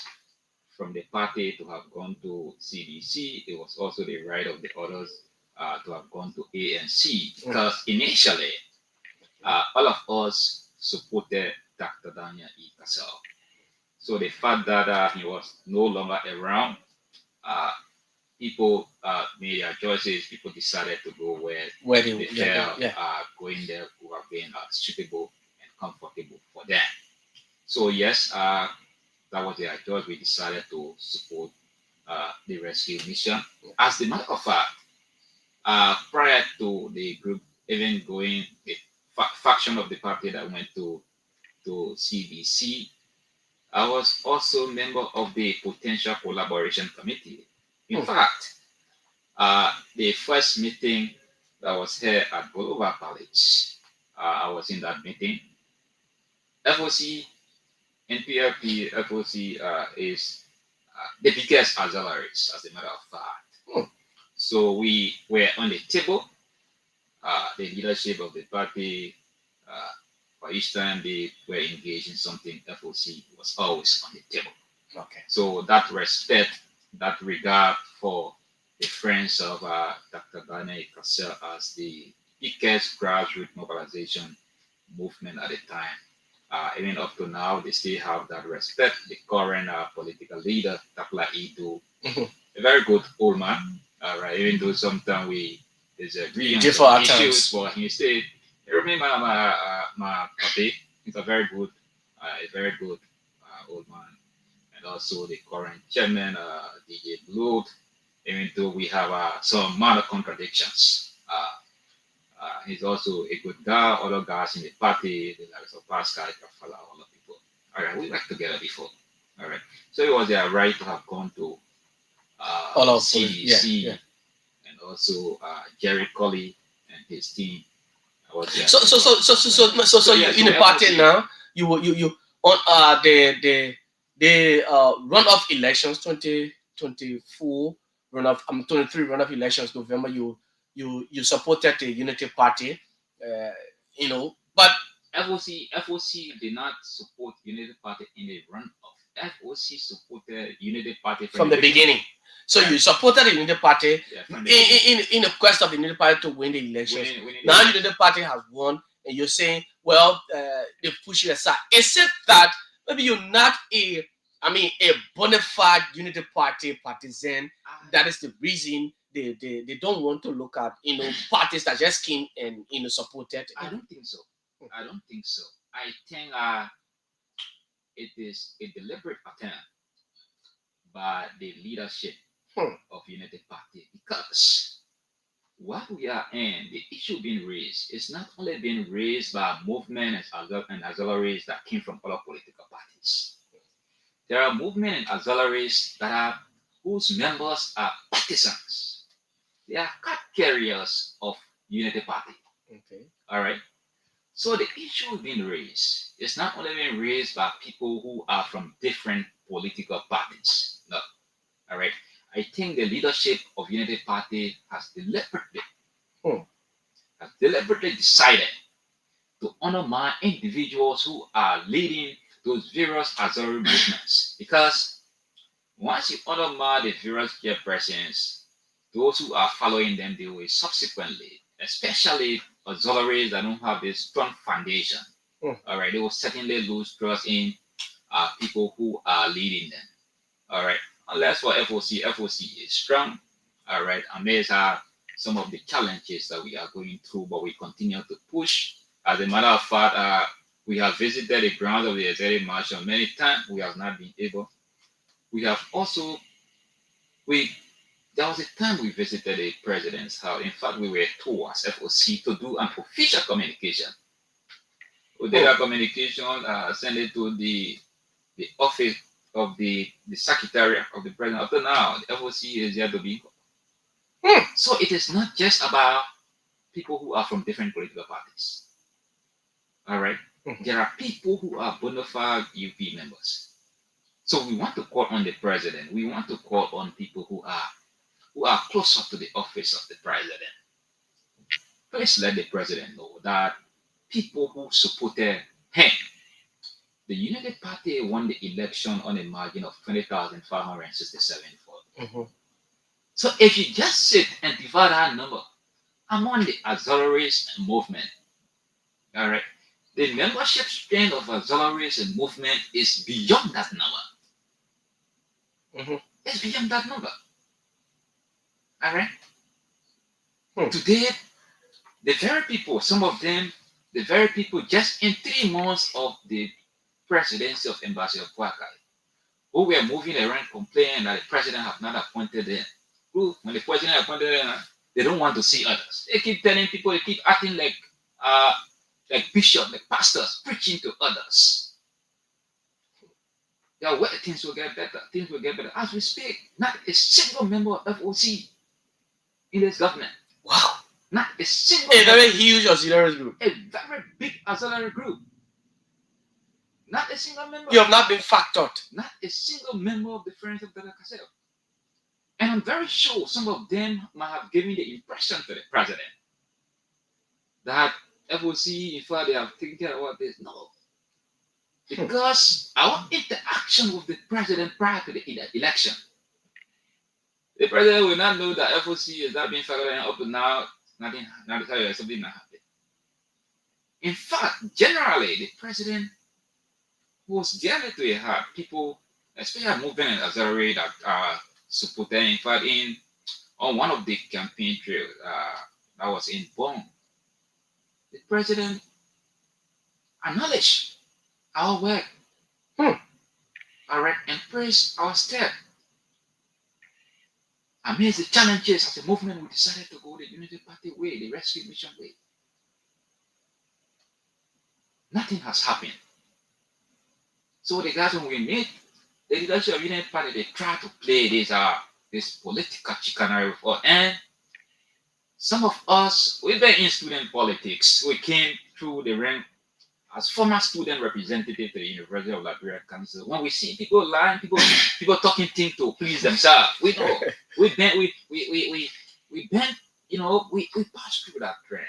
from the party to have gone to CDC. It was also the right of the others to have gone to ANC, because initially all of us supported Dr. Daniel E. Cassell. So the fact that he was no longer around, people made their choices. People decided to go where they felt going there would have been suitable and comfortable for them. So yes, that was their choice. We decided to support the rescue mission. As a matter of fact, prior to the group even going, the faction of the party that went to CBC, I was also a member of the Potential Collaboration Committee. In fact, the first meeting that was here at Bolivar College, I was in that meeting. FOC, NPRP, FOC is the biggest auxiliaries, as a matter of fact. So we were on the table. The leadership of the party, for each time they were engaged in something, FOC was always on the table. Okay. So that respect, that regard for the friends of Dr. Barney Cassell as the biggest grassroots mobilization movement at the time. Even up to now, they still have that respect. The current political leader, Takla Ido, Mhm. a very good old man. Right, even though sometimes we disagree on Differ some at issues, times. but he said, "Remain my papi." He's a very good old man, and also the current chairman, DJ Blood. Even though we have some minor contradictions, he's also a good guy. Other guys in the party, the likes of Pascal, Kafala, all the people. All right, we worked together before. All right, so it was their right to have gone to All of it. Yeah, yeah. CDC and also Jerry Colley and his team. I was there So as so so well. so so so so, so you Yeah, in so the party FOC, now. You on the runoff elections 2024 runoff 23 runoff elections November. You supported the Unity Party. Uh, but FOC did not support United Party in the runoff. FOC supported United Party from from the the beginning. beginning. So Right. you supported the Unity Party Yeah, in, from the beginning. the quest of the Unity Party to win the elections. Winning the Now election. Unity Party has won, and you're saying, well, they push you aside. Except that maybe you're not a bona fide Unity Party partisan. That is the reason they don't want to look at parties that just came and supported. I don't think so. I don't think so. I think it is a deliberate attempt by the leadership Hmm. of United Party because what we are in, the issue being raised is not only being raised by movements and auxiliaries that came from other political parties. There are movements and auxiliaries that are whose members are partisans. They are card carriers of Unity Party. Okay. All right. So the issue being raised is not only being raised by people who are from different political parties. No. All right. I think the leadership of Unity Party Hmm. has deliberately decided to undermine individuals who are leading those various auxiliary movements. Because once you undermine the various chairpersons, those who are following them, they will subsequently, especially auxiliaries that don't have this strong foundation, Hmm. all right, they will certainly lose trust in people who are leading them. All right. Unless for FOC is strong. All right. Amidst some of the challenges that we are going through, but we continue to push. As a matter of fact, we have visited the grounds of the executive marshal many times. We have not been able. We have also we there was a time we visited the president's house. In fact, we were told as FOC to do an official communication. We did Hmm. our communication, send it to the office of the secretary of the president. Up to now, the FOC is yet to be. Hmm. So it is not just about people who are from different political parties. All right. Mhm. There are people who are bona fide UP members. So we want to call on the president. We want to call on people who are closer to the office of the president. Please let the president know that people who supported him, the United Party won the election on a margin of 20,567 votes. Mhm. So if you just sit and divide that number among the auxiliaries and movement, all right, the membership strength of auxiliaries and movement is beyond that number. Mhm. It's beyond that number. All right. Hmm. Today, the very people, some of them, the very people, just in 3 months of the presidency of Ambassador Kwakai, who were moving around complaining that the president have not appointed them. Who, when the president appointed them, they don't want to see others. They keep telling people, they keep acting uh, like bishops, like pastors, preaching to others. Yeah, well, things will get better. Things will get better. As we speak, not a single member of FOC in this government. Wow. Not a single A very member. huge auxiliary group. A very big auxiliary group. Not a single member. You have not been factored. Not a single member of the Friends of Dada Kaseo. And I'm very sure some of them might have given the impression to the president that FOC, in fact, they have taken care of this. No. because our interaction with the president prior to the election, the president will not know that FOC is not being factored in up to now. Something not happened. In fact, generally, the president was dearly to a heart. People, especially movement and auxiliary that are supported. In fact, on one of the campaign trails that was in Bonn, the president acknowledged our work, all right, and praised our step. Amidst the challenges as a movement, we decided to go the Unity Party way, the Rescue Mission way. Nothing has happened. So the guys, when we meet the leadership of Unity Party, they try to play this political chicanery with us. And some of us, we've been in student politics. We came through the rank as former student representative to the University of Liberia Council. When we see people lying, people talking things to please themselves, we know we been, we been, we passed through that trend.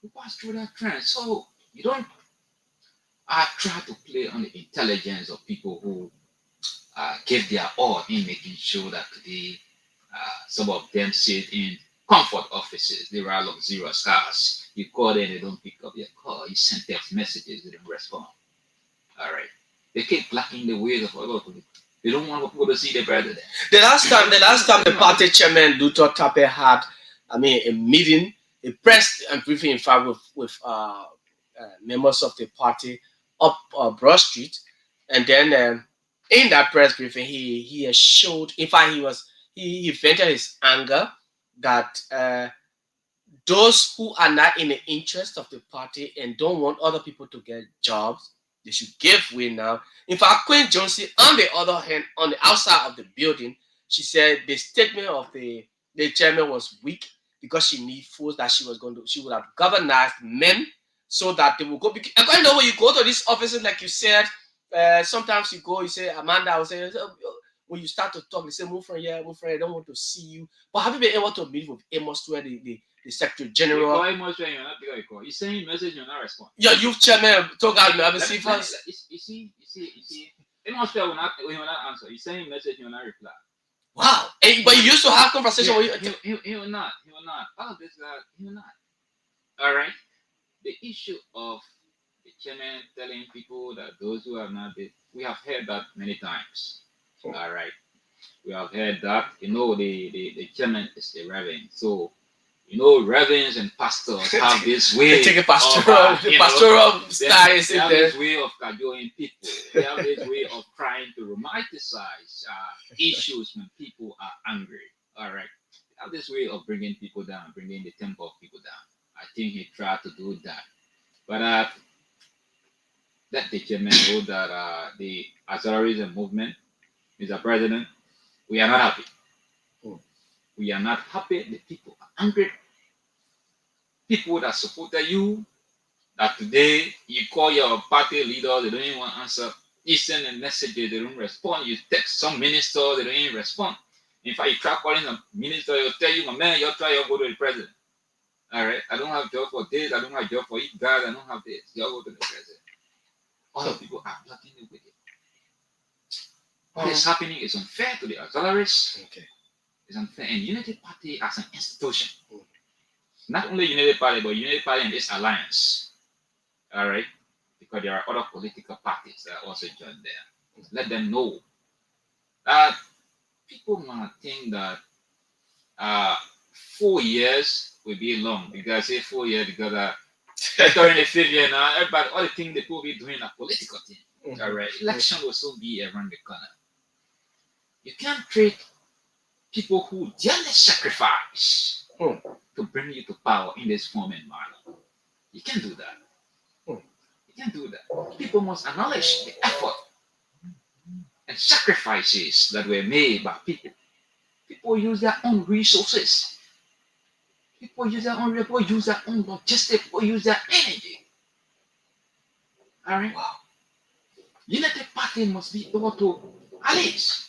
We passed through that trend. So you don't try to play on the intelligence of people who gave their all in making sure that today some of them sit in comfort offices. They are luxurious cars. You call them, they don't pick up your call. You send text messages, they don't respond. All right. They keep blocking the ways of other people. They don't want people to see the president. The last time the party chairman Dr. Tape had, a meeting, a press briefing, in fact, with members of the party up Broad Street, and then in that press briefing, he showed, in fact, he vented his anger that those who are not in the interest of the party and don't want other people to get jobs, they should give way now. In fact, Queen Johnson, on the other hand, on the outside of the building, she said the statement of the chairman was weak because she need force that she would have governized men so that they will go. I know when you go to these offices, like you said, sometimes you go, you say, Amanda will say, when you start to talk, they say, move from here, I don't want to see you. But have you been able to meet with Amos where the Secretary General? You send him message, you're not respond. Your youth chairman talk out, you haven't You see. Amos will not answer. You send him message, he will not reply. Wow. But you used to have conversation with you. He will not. All of this, he will not. All right. The issue of the chairman telling people that those who have not, we have heard that many times. All right. We have heard that. The chairman is the reverend. So, reverends and pastors have this way. They take a pastoral style. They have this way of cajoling people. They have this way of trying to romanticize issues when people are angry. All right. They have this way of bringing people down, bringing the tempo of people down. I think he tried to do that. But let the chairman know that the Azarism movement, Mr. President, we are not happy. We are not happy. The people are angry. People that supported you, that today you call your party leader, they don't even want to answer. You send a message, they don't respond. You text some minister, they don't even respond. In fact, you try calling a minister, he'll tell you, my man, you'll go to the president. All right, I don't have job for this, I don't have job for you guys, I don't have this. You'll go to the president. All the people are blocking the way. What is happening is unfair to the auxiliaries. Okay. It's unfair. And Unity Party as an institution, not only Unity Party, but Unity Party and this alliance. All right, because there are other political parties that also join there. Let them know that people might think that 4 years will be long because I say 4 years because during the 5th year now, everybody all the things they will be doing a political thing. All right, election will soon be around the corner. You can't treat people who daily sacrifice to bring you to power in this form and manner. You can't do that. You can't do that. People must acknowledge the effort and sacrifices that were made by people. People use their own resources. People use their own logistics. People use their energy. All right. Wow. United Party must be able to allies.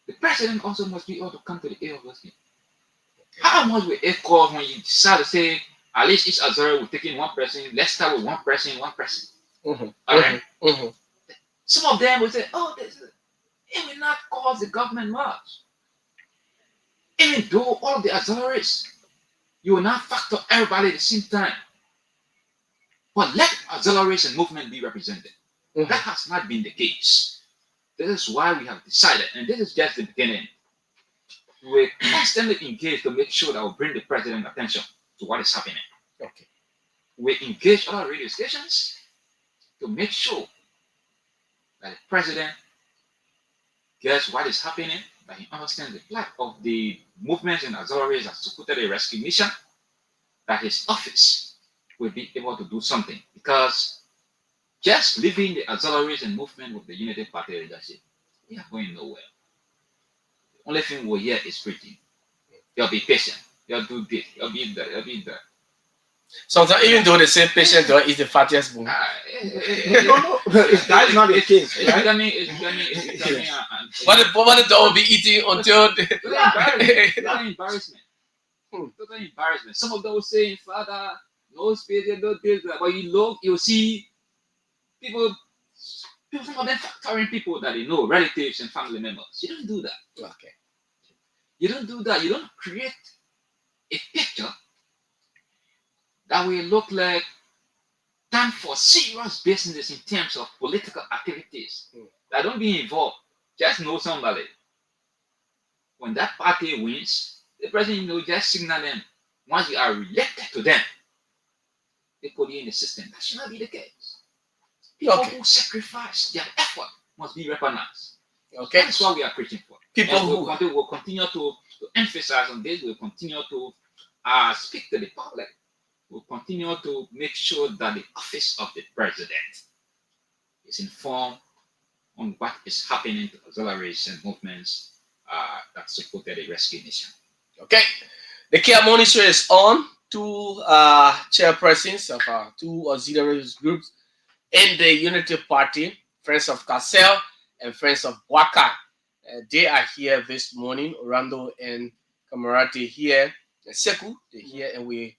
The president also must be able to come to the aid of those people. How much will it cost when you decide to say, at least each Azure will take in one person, let's start with one person. Mhm. All right. Mhm. Some of them will say, "Oh, it will not cause the government much, even though all of the auxiliaries, you will not factor everybody at the same time. But let auxiliaries and movement be represented." Mhm. That has not been the case. This is why we have decided, and this is just the beginning. We're constantly engaged to make sure that we bring the president attention to what is happening. Okay. We engage other radio stations to make sure that the president gets what is happening, that he understands the plight of the movements and auxiliaries that supported a rescue mission, that his office will be able to do something. Because just leaving the auxiliaries and movement with the Unity Party leadership, we are going nowhere. The only thing we hear is preaching. You'll be patient. You'll do this. You'll be there. You'll be there. Sometimes even though the same patient don't eat the fattiest bone. No, no, that is not the case, It's right? becoming, What the dog will be eating until total embarrassment. Hmm. Total embarrassment. Some of those saying, "Father, no space, no this, that." But you look, you see people, some of them factoring people that they know, relatives and family members. You don't do that. Okay. You don't do that. You don't create a picture that will look like time for serious business in terms of political activities. That don't be involved. Just know somebody. When that party wins, the president just signal them. Once you are elected to them, they put you in the system. That should not be the case. People Okay. who sacrifice their effort must be recognized. Okay. That's what we are preaching for. People And who we'll continue to emphasize on this. We'll continue to speak to the public. We'll continue to make sure that the office of the president is informed on what is happening to auxiliaries and movements that supported the rescue mission. Okay. The Kear Morning Show is on. Two chairpersons of two auxiliary groups in the Unity Party, Friends of Cassell and Friends of Waka. They are here this morning. Orlando and Camarati here. And Seku, they're here, and we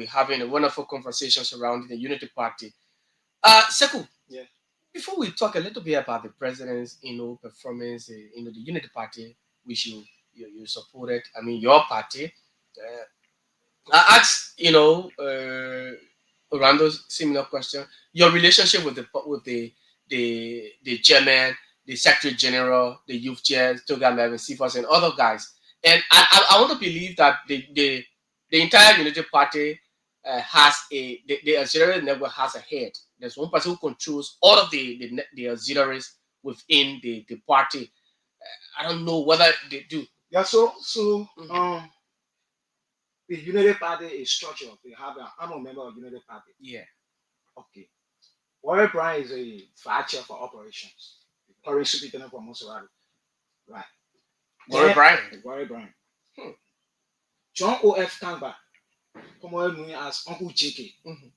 having a wonderful conversation surrounding the Unity Party. Seku, Yeah. before we talk a little bit about the president's performance, the Unity Party, which you supported. I mean, your party. I asked Orlando's similar question. Your relationship with the chairman, the secretary general, the youth chair, Toga Melvin Cephas, and other guys. And I want to believe that the entire Unity Party has the auxiliary network has a head. There's one person who controls all of the auxiliaries within the party. I don't know whether they do. Yeah, so the Unity Party is structured. I'm a member of Unity Party. Yeah. Okay. Warren Bryan is a vice chair for operations. The current superintendent for Monserrat. Right. Warren Bryan. Warren Bryan. Hmm. John O.F. Kangba, commonly known as Uncle JK. Mm-hmm.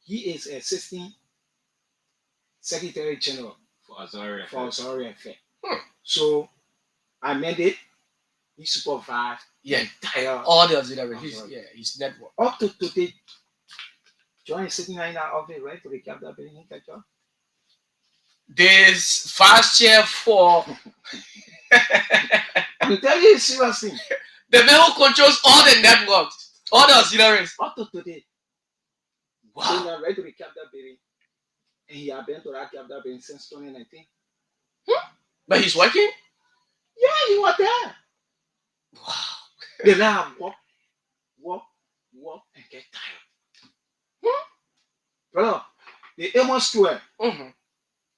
He is assistant secretary general For auxiliary for affairs. Auxiliary Affairs. Hmm. So I made it. He supervised Yeah. the entire All the auxiliaries. Auxiliary. His network. up to today. John is sitting in that office, right? To recap that building picture. This fast chair for I'm telling you seriously. the man who controls all the networks, all the auxiliaries. Up to today. Wow. So now ready to recap that building. And he has been to recap that building since 2019. But he's working? Yeah, he was there. Wow. They let him walk, and get tired. Brother, the Amos Square. Mm-hmm.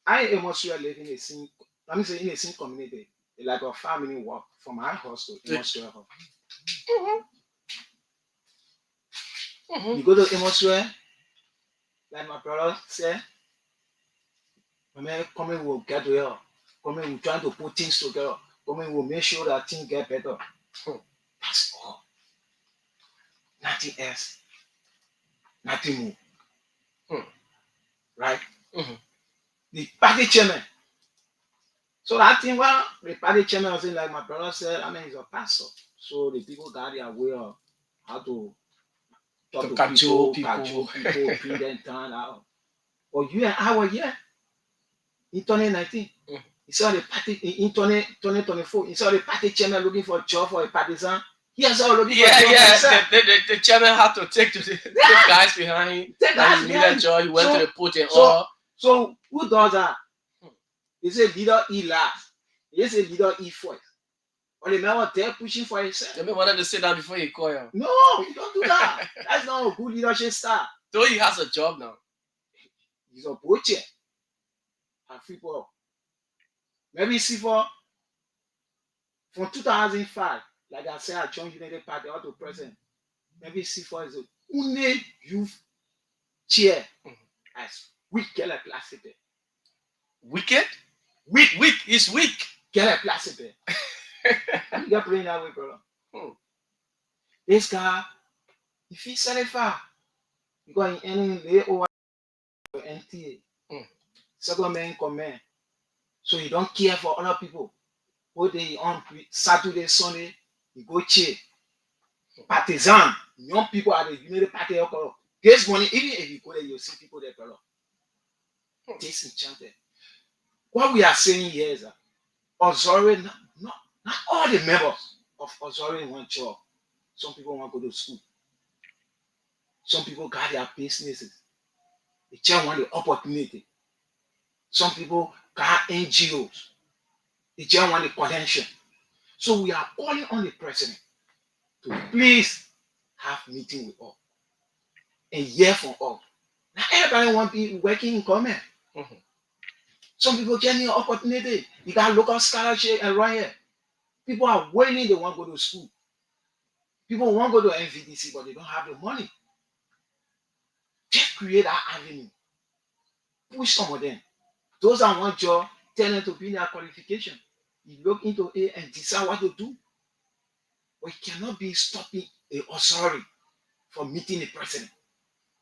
I and Amos Square live in a same, let me say in a same community. Like a 5-minute walk from my house to Amos Square. Mm-hmm. Mm-hmm. You go to Amos Square, like my brother said, my man coming will get well. Coming will try to put things together. Coming will make sure that things get better. That's all. Nothing else. Nothing more. Right? Mm-hmm. The party chairman. So that thing, well, the party chairman was saying, like my brother said, I mean, he's a pastor. So the people got their way of how to talk to cajole people, bring them down out. But you and I were here in 2019. He saw the party in 2024. He saw the party chairman looking for a job for a partisan. He has all looking for a job for himself. The chairman had to take to the guys behind him. Take guys He behind needed job. He went So- to the put and so- all. So who does that? They say leader E last. They say leader E first. Or the man was there pushing for himself. The man wanted to sit down before he call you. No, you don't do that. That's not a good leadership style. Though he has a job now. He's a butcher. And people. Maybe see from 2005, like I said, I joined United Party out to present. Maybe C4 is a only youth chair as weak Keller Placide. Wicked? Weak, He's weak. Keller Placide. You get playing that way, brother. This guy, if he sell it far, because in any lay over NTA, second man command. So he don't care for other people. Whole day on Saturday, Sunday, he go chill. Partisan, young people at the United Party. This morning, even if you go there, you'll see people there, brother. Disenchanted. What we are saying here is that Ozori, not all the members of Ozori want job. Some people want to go to school. Some people got their businesses. They just want the opportunity. Some people got NGOs. They just want the connection. So we are calling on the president to please have meeting with us and hear from us. Now everybody want to be working in common. Some people get an opportunity. You got local scholarship around here. People are waiting, they want to go to school. People want to go to NVDC, but they don't have the money. Just create that avenue. Push some of them. Those that want job, tell them to be in their qualification. You look into it and decide what to do. But you cannot be stopping a authority from meeting the president.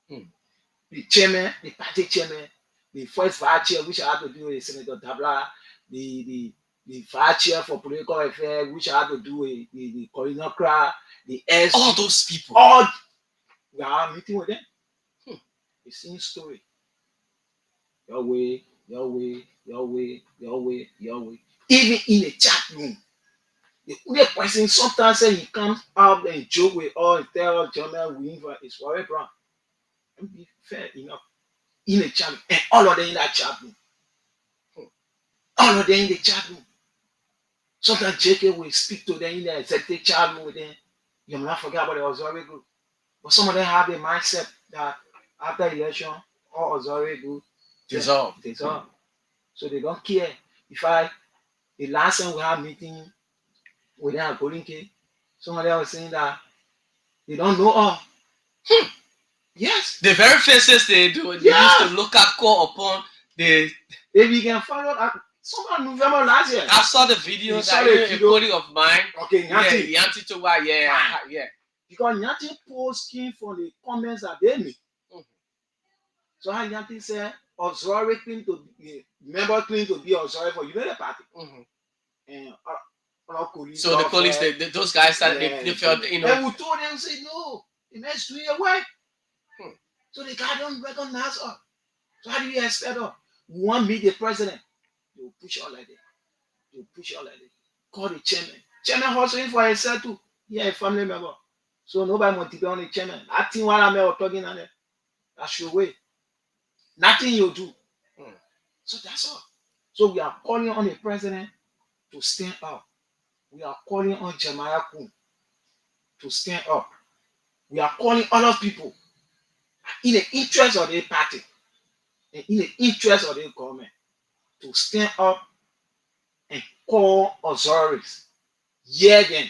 The chairman, the party chairman, the first vice chair, which I have to do with Senator Dabla, the vice chair for political affairs, which I have to do with the Corina Kra, the S. All those people. All we are meeting with them. The same story. Your way. Even in a chat room, the only person sometimes say he comes out and joke with all and tell German we invite is Warren Brown. And be fair enough. In a chat room, and all of them in that chat room. All of them in the chat room. Sometimes JK will speak to them in the executive chat room with them. You will not forget about the Ozori group. But some of them have a mindset that after election, all Ozori group Dissolve. So they don't care. The last time we had a meeting with them at Golden Gate, some of them were saying that they don't know all. Yes. The very faces they do, they used to look at call upon the. If you can follow that, someone November last year. I saw the video. You saw That the a video? colleague of mine. Okay, Nyanti. Yeah, Yanti to why? Yeah. Because Nyanti posting for the comments that they made. So how Nyanti said, Ozori claim to be member claim to be Ozori for United Party. And So the police, those guys started. They felt, And we told them, say no, the next 2 year work. So the guy don't recognize us. So how do you expect us? We want to meet the president. They will push all like that. Call the chairman. Chairman hustling for himself too. Yeah, a family member. So nobody want to be on the chairman. That thing while I'm talking on it. That's your way. Nothing you do. So that's all. So we are calling on the president to stand up. We are calling on Jeremiah Kun to stand up. We are calling other people in the interest of the party and in the interest of the government to stand up and call authorities. Hear them.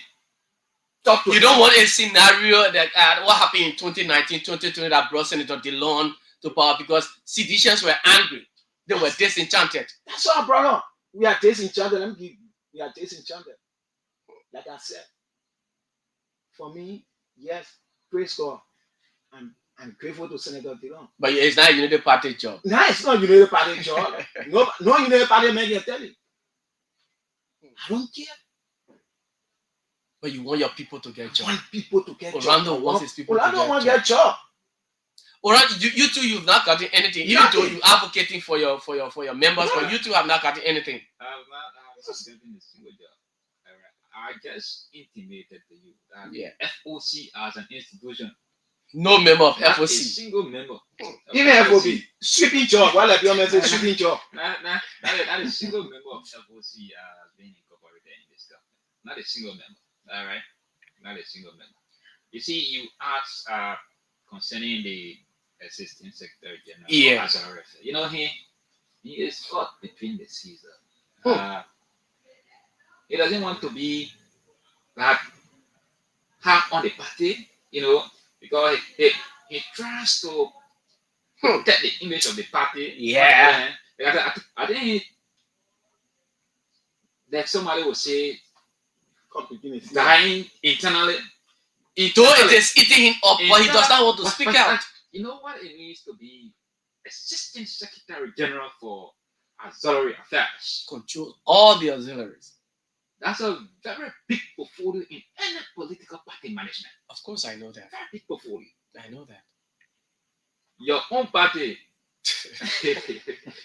Talk to You don't want a scenario that what happened in 2019, 2020 that brought Senator DeLon to power because seditionists were angry. They were disenchanted. That's all, brother. We are disenchanted. We are disenchanted. Like I said, for me, yes, praise God. I'm grateful to Senator DeLon. But it's not a United Party job. No, it's not United Party job. No United Party man can tell you. I don't care. But you want your people to get I job. want people to get job. Orlando wants his people to Orlando get wants job. to get job. All right, you two, you've not gotten anything, even though you're advocating for your members, but you two have not gotten anything. I'm not getting a single job. All right. I just intimated to you that Yeah. FOC as an institution, No member of not a FOC. single member. Even FOB, sweeping job. While I be honest, sweeping job. Not a single member of FOC being incorporated in this government. Not a single member. All right. Not a single member. You see, you asked concerning the Assistant Secretary General. Yeah. As a referee. You know, he is caught between the seas. He doesn't want to be that hard on the party, you know, because he tries to protect the image of the party. Yeah. I think that somebody will say dying internally. Though it is eating him up, but he does not want to speak out. You know what it means to be Assistant Secretary General for Auxiliary Affairs. Control all the auxiliaries. That's a very big portfolio in any political party management. Of course, I know that. Very big portfolio. I know that. Your own party.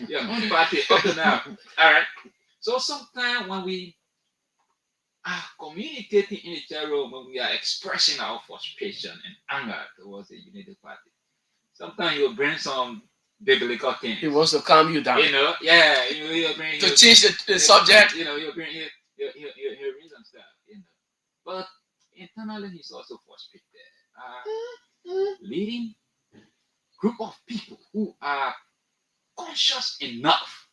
Your own party up to now. All right. So sometimes when we are communicating in the chat room, when we are expressing our frustration and anger towards the United Party, sometimes you bring some biblical things. He wants to calm you down. You know, yeah. You bring to change the subject. You know, you bring your reason stuff. You know, but internally he's also frustrated. Leading group of people who are conscious enough,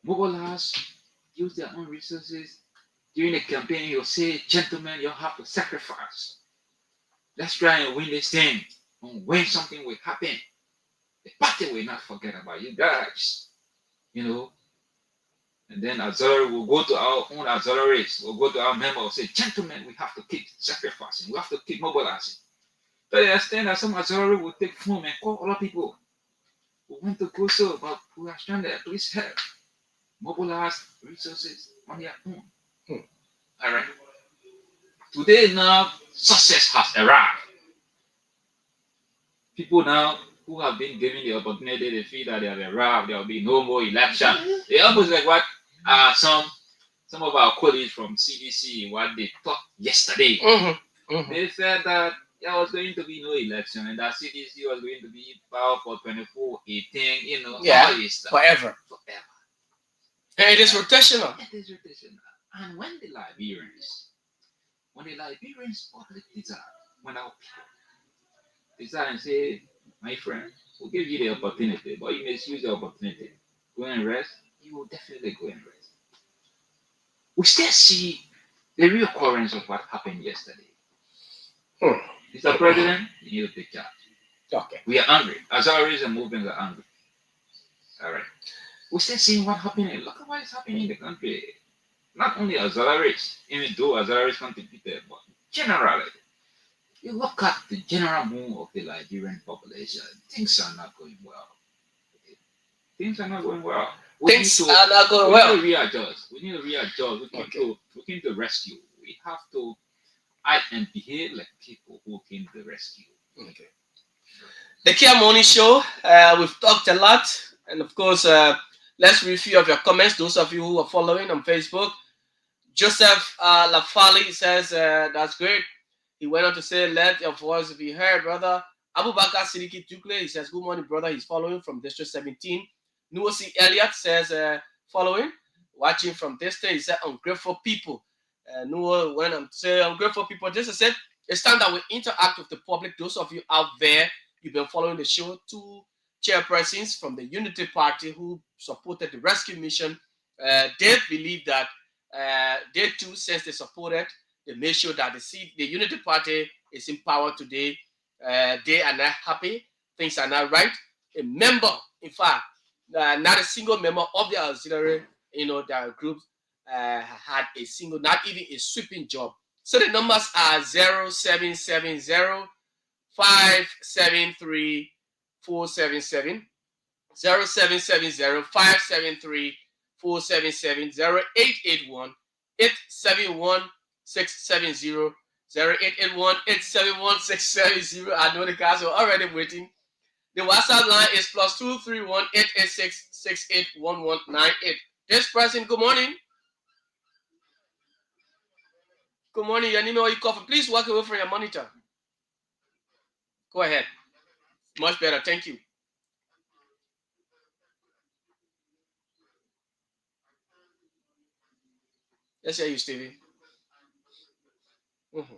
mobilize, use their own resources. During the campaign, you'll say, gentlemen, you'll have to sacrifice. Let's try and win this thing. And when something will happen, the party will not forget about you guys. You know. And then auxiliary will go to our own auxiliaries. We'll go to our members and say, gentlemen, we have to keep sacrificing. We have to keep mobilizing. To the extent that some auxiliary will take phone and call other people who want to go so, but who are stranded. Please help. Mobilize resources on their own. All right. Today now, success has arrived. People now who have been given the opportunity, they feel that they have arrived, there will be no more election. They almost like what some of our colleagues from CDC, what they thought yesterday. They said that there was going to be no election and that CDC was going to be in power for 24/18, you know, forever. And it is rotational. It is rotational. And when the Liberians public desire, when our people desire and say, my friend, we'll give you the opportunity, but you misuse the opportunity. Go and rest, you will definitely go and rest. We still see the reoccurrence of what happened yesterday. Mr. President, you need to take charge. Okay. We are angry. Auxiliaries and movements are angry. All right. We still seeing what happening. Look at what is happening in the country. Not only auxiliaries, even though auxiliaries contributed, but generally. You look at the general mood of the Liberian population, things are not going well. Things are not going well. We need to readjust. We need to readjust. We came to rescue. We have to act and behave like people who came to rescue. Okay. The Kear Morning Show, we've talked a lot. And of course, let's read a few of your comments. Those of you who are following on Facebook. Joseph Lafali says, that's great. He went on to say, let your voice be heard, brother. Abubakar Sidiki Tukle, he says, good morning, brother. He's following from District 17. Nuosi Elliott says, following, watching from District. He said, ungrateful people. Nuo went on to say, ungrateful people. Just as I said, it's time that we interact with the public. Those of you out there, you've been following the show. Two chairpersons from the Unity Party who supported the rescue mission. They believe that they too, since they supported, they made sure that the Unity Party is in power today. They are not happy. Things are not right. A member, in fact, not a single member of the auxiliary, their group had a single, not even a sweeping job. So the numbers are 0770 573 477, 0770 573 477, 0881 871 670, 0881-871-670. I know the guys are already waiting. The WhatsApp line is +231-886-681198. This person, good morning. Good morning. Your name or you coffee. Please walk away from your monitor. Go ahead. Much better. Thank you. Let's hear you, Stevie. Mm-hmm.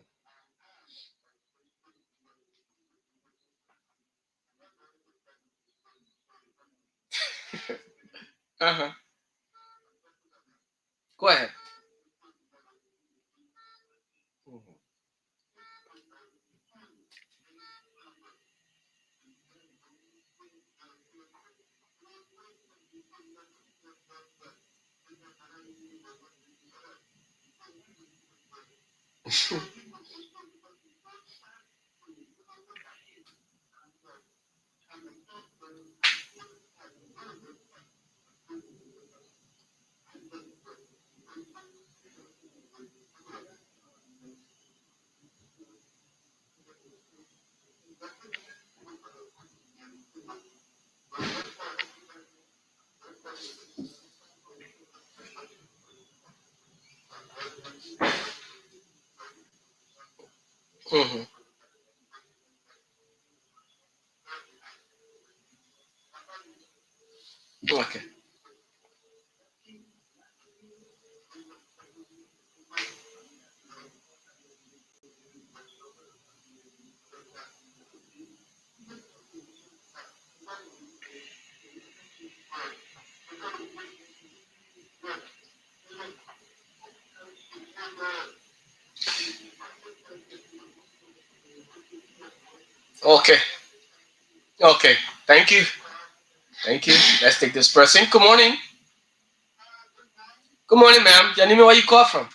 Uh-huh. Go ahead. Mm-hmm. Mm-hmm. Okay. Okay. Okay. Thank you. Thank you. Let's take this person. Good morning. Good morning, ma'am. Your name, where you call from?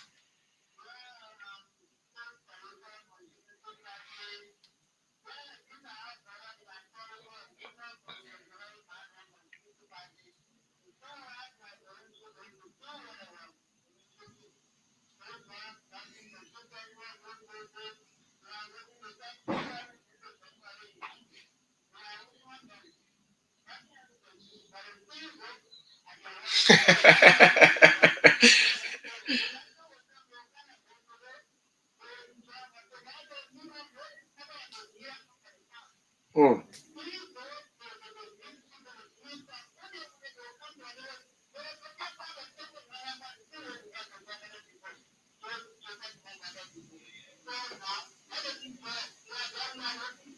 Hmm.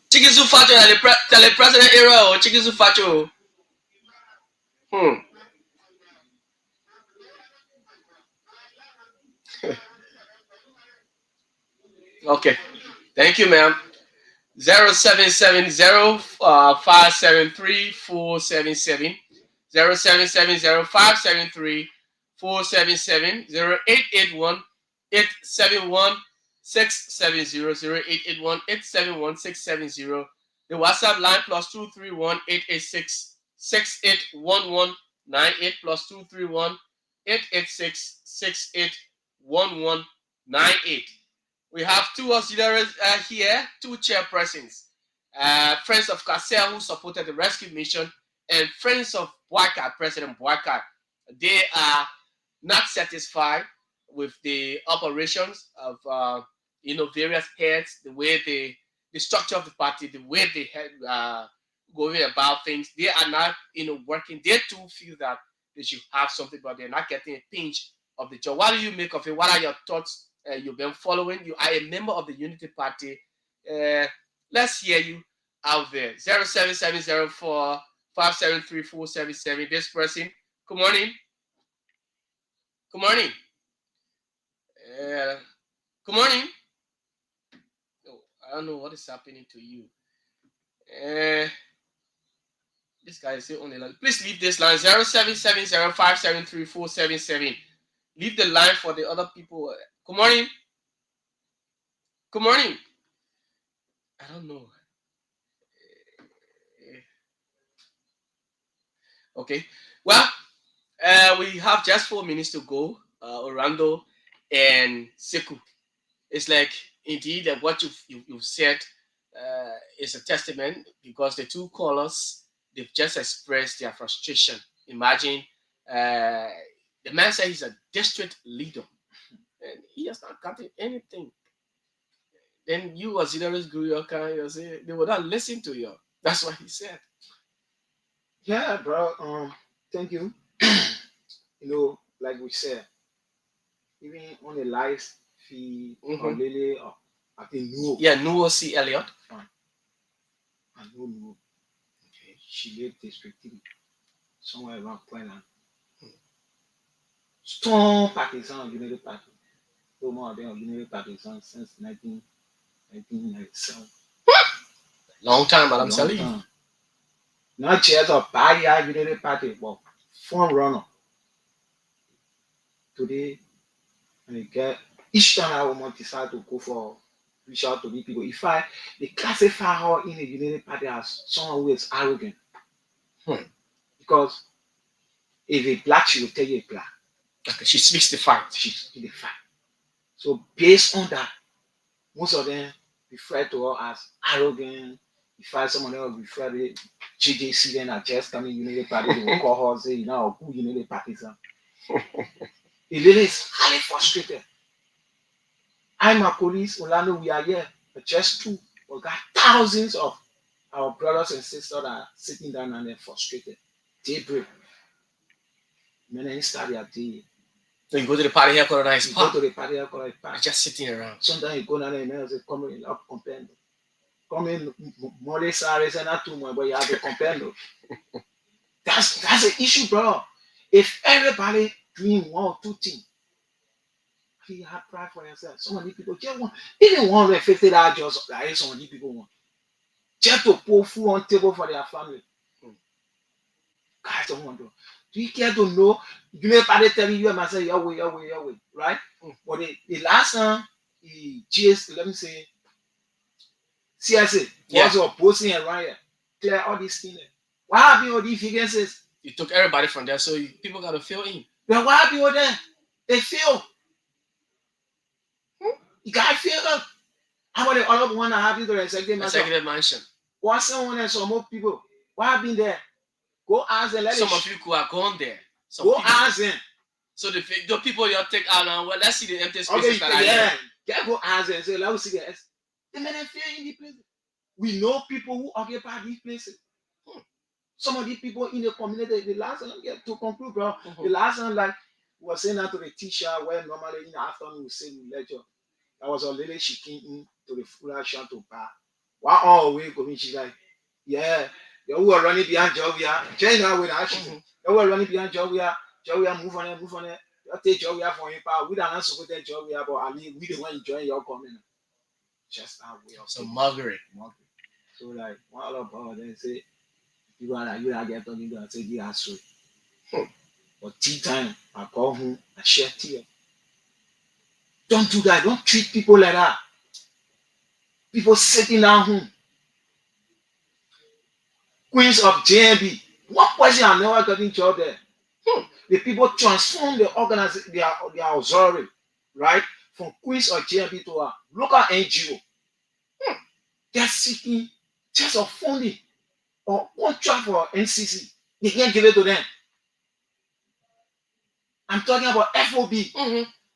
Chicken soup facho tell the president era or chicken soup facho. Hmm. Okay. Thank you, ma'am. 0770-573-477. 0770-573-477. 0881-871-670. The WhatsApp line +231-886-681198 +231-886-681198. We have two auxiliaries here, two chairpersons. Friends of Kassel who supported the rescue mission, and Friends of Boycott, President Boycott. They are not satisfied with the operations of various heads, the structure of the party, the way they had going about things. They are not working. They too feel that they should have something, but they're not getting a pinch of the job. What do you make of it? What are your thoughts? You've been following. You are a member of the Unity Party. Uh, let's hear you out there. 07704 573 477. This person. Good morning. Good morning. Uh, Good morning. Oh, I don't know what is happening to you. Uh, this guy is still on the line. Please leave this line 0770 573 477. Leave the line for the other people. Good morning. Good morning. I don't know. Okay. Well, we have just 4 minutes to go. Orlando and Seku. It's like indeed, that what you've said is a testament, because the two callers, they've just expressed their frustration. Imagine, uh, the man said he's a district leader and he has not gotten anything. Then you, as leaders, grew your car, you say they would not listen to you. That's what he said. Yeah, bro. Thank you. Like we said, even on the live feed or Mm-hmm. Lily, or I think no, Yeah, Nuo C. Elliott. I don't know. Okay. She lived District 3, somewhere around Queensland. Strong partisan of Unity Party. No more than Unity Partisan since 1997. Long time, but I'm Long telling you. time. Not just a barrier Unity Party, but front runner. Today, and you get each time I want to decide to go for reach out to the people. If I they classify her in the Unity Party as someone who is arrogant. Hmm. Because if a black, she will tell you a black. Okay, she speaks the fact. She's in the fact. So based on that, most of them refer to her as arrogant. You find someone else refer to JJC, then I just come in Unity Party, they will call her, say, who Unity Partisan. The lady is highly frustrated. I'm a police, Orlando, we are here, but just two. We got thousands of our brothers and sisters that are sitting down and they're frustrated. Daybreak. Men ain't start their day. So you go to the party here, colonize You go park. to the party, you call it park. Just sitting around. Sometimes you go down there and say, come in, up, compare. Come in, more sorry, say not too much, but you have to compare. That's the issue, bro. If everybody doing one or two things, you have pride for yourself. Some of these people just want, even $150 jobs, like some of these people want. Just to put food on table for their family. Guys don't want to. Do you care to know? You may party telling you and myself, your way, right? But the last time, the GS, let me say, CSA was opposing around here, clear all these things. What happened with these figures? You took everybody from there, so people got to fill in. But what happened with them? They fail. You got to fill up. How about the other one that happened to the executive mansion? What's someone and some more people? What happened there? Go ask them. Some of you who are gone there. Go ask them. So the people you take out now, well, let's see the empty spaces that are here. Yeah, go ask them and say, let's see the they may not feel in the place. We know people who occupy these places. Some of these people in the community, the last time, to conclude, bro, the last time, like, we were saying that to the teacher, where normally in the afternoon we say we lecture. That was a lady, she came in to the full action to bar. While all we coming, she's like, yeah, you were running behind Jovia. Change that with action. You were running behind Jovia. Jovia, move on it. You take Jovia for him, but we don't have to support Jovia, but I mean, we don't want to join your comment. Just that way of so muggery. So like one of our then say you gotta get on you and say you are sorry. But tea time, I call home, I share tea. Don't do that, don't treat people like that. People sitting at home. Queens of JMB. One person I never got into job there. The people transform the organization, their auxiliary, right? From Queens of JMB to a local NGO. They're seeking just a funding or contract for NCC. They can't give it to them. I'm talking about FOB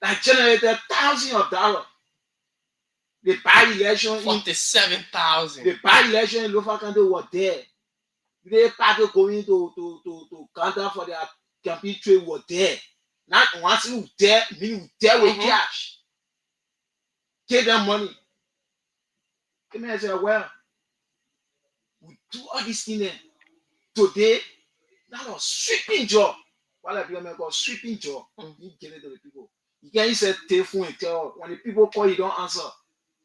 that generated thousands of dollars. The by-election 47,000. The by-election in Lofa County was there. The party going to counter for their campaign trade was there. Not once you there, meaning there with cash. Give them money. Come here and say, well, we do all these things there. Today, that was sweeping job. While I become a sweeping job, you give it to the people. You can't say telephone and tell when the people call you don't answer.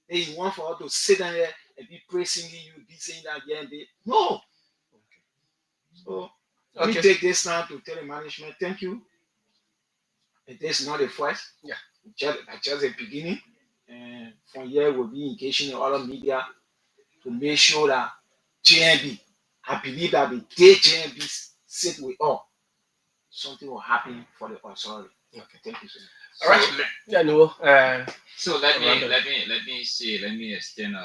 Then you want for her to sit down here and be praising you, be saying that here and there. No. So we take this time to tell the management, thank you. And this is not the first. Yeah. Just the beginning. And from here we'll be engaging in other media to make sure that JMB, I believe that the day JMB sit with all. something will happen for the authority. Okay. Thank you, sir. All right. Yeah, no. So let Random. me extend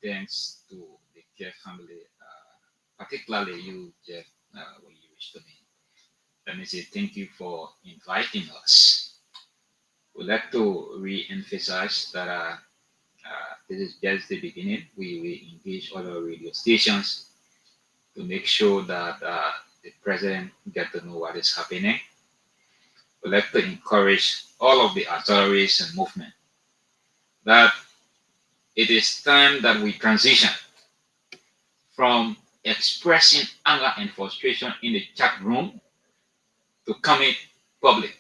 thanks to the Kear family, particularly you, Jeff, when you reached to me. Let me say thank you for inviting us. We'd like to re-emphasize that this is just the beginning. We engage other radio stations to make sure that the president get to know what is happening. We'd like to encourage all of the authorities and movement that it is time that we transition from expressing anger and frustration in the chat room to coming public.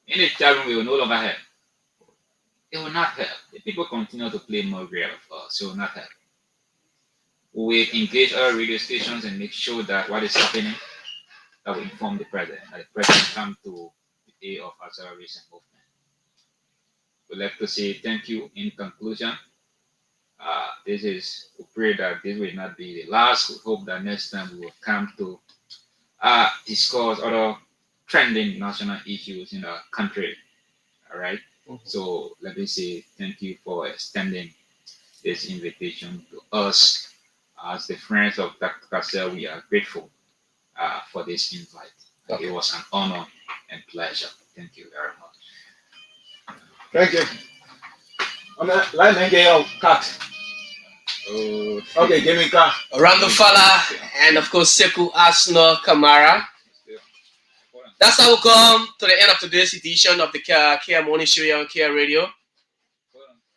In the chat room, we will no longer help. It will not help. If people continue to play more real of us, it will not help. We will engage our radio stations and make sure that what is happening, that we inform the president, that the president come to the aid of authorities and movement. We'd like to say thank you in conclusion. We pray that this will not be the last. We hope that next time we will come to discuss other trending national issues in our country. All right. So let me say thank you for extending this invitation to us. As the friends of Dr. Cassell, we are grateful for this invite. Okay. It was an honor and pleasure. Thank you very much. Thank you. Let me get your card. Oh, Okay, give me card. Randall Fala and of course Sekou Asno Kamara. That's how we come to the end of today's edition of the Kear Morning Show here on Kear Radio.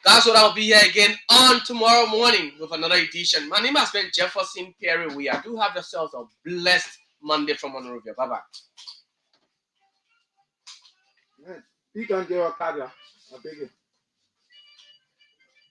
Guys, what I'll be here again on tomorrow morning with another edition. My name has been Jefferson P. Weah. Do have yourselves a blessed Monday from Monrovia. Bye bye. You can get your card, I beg you.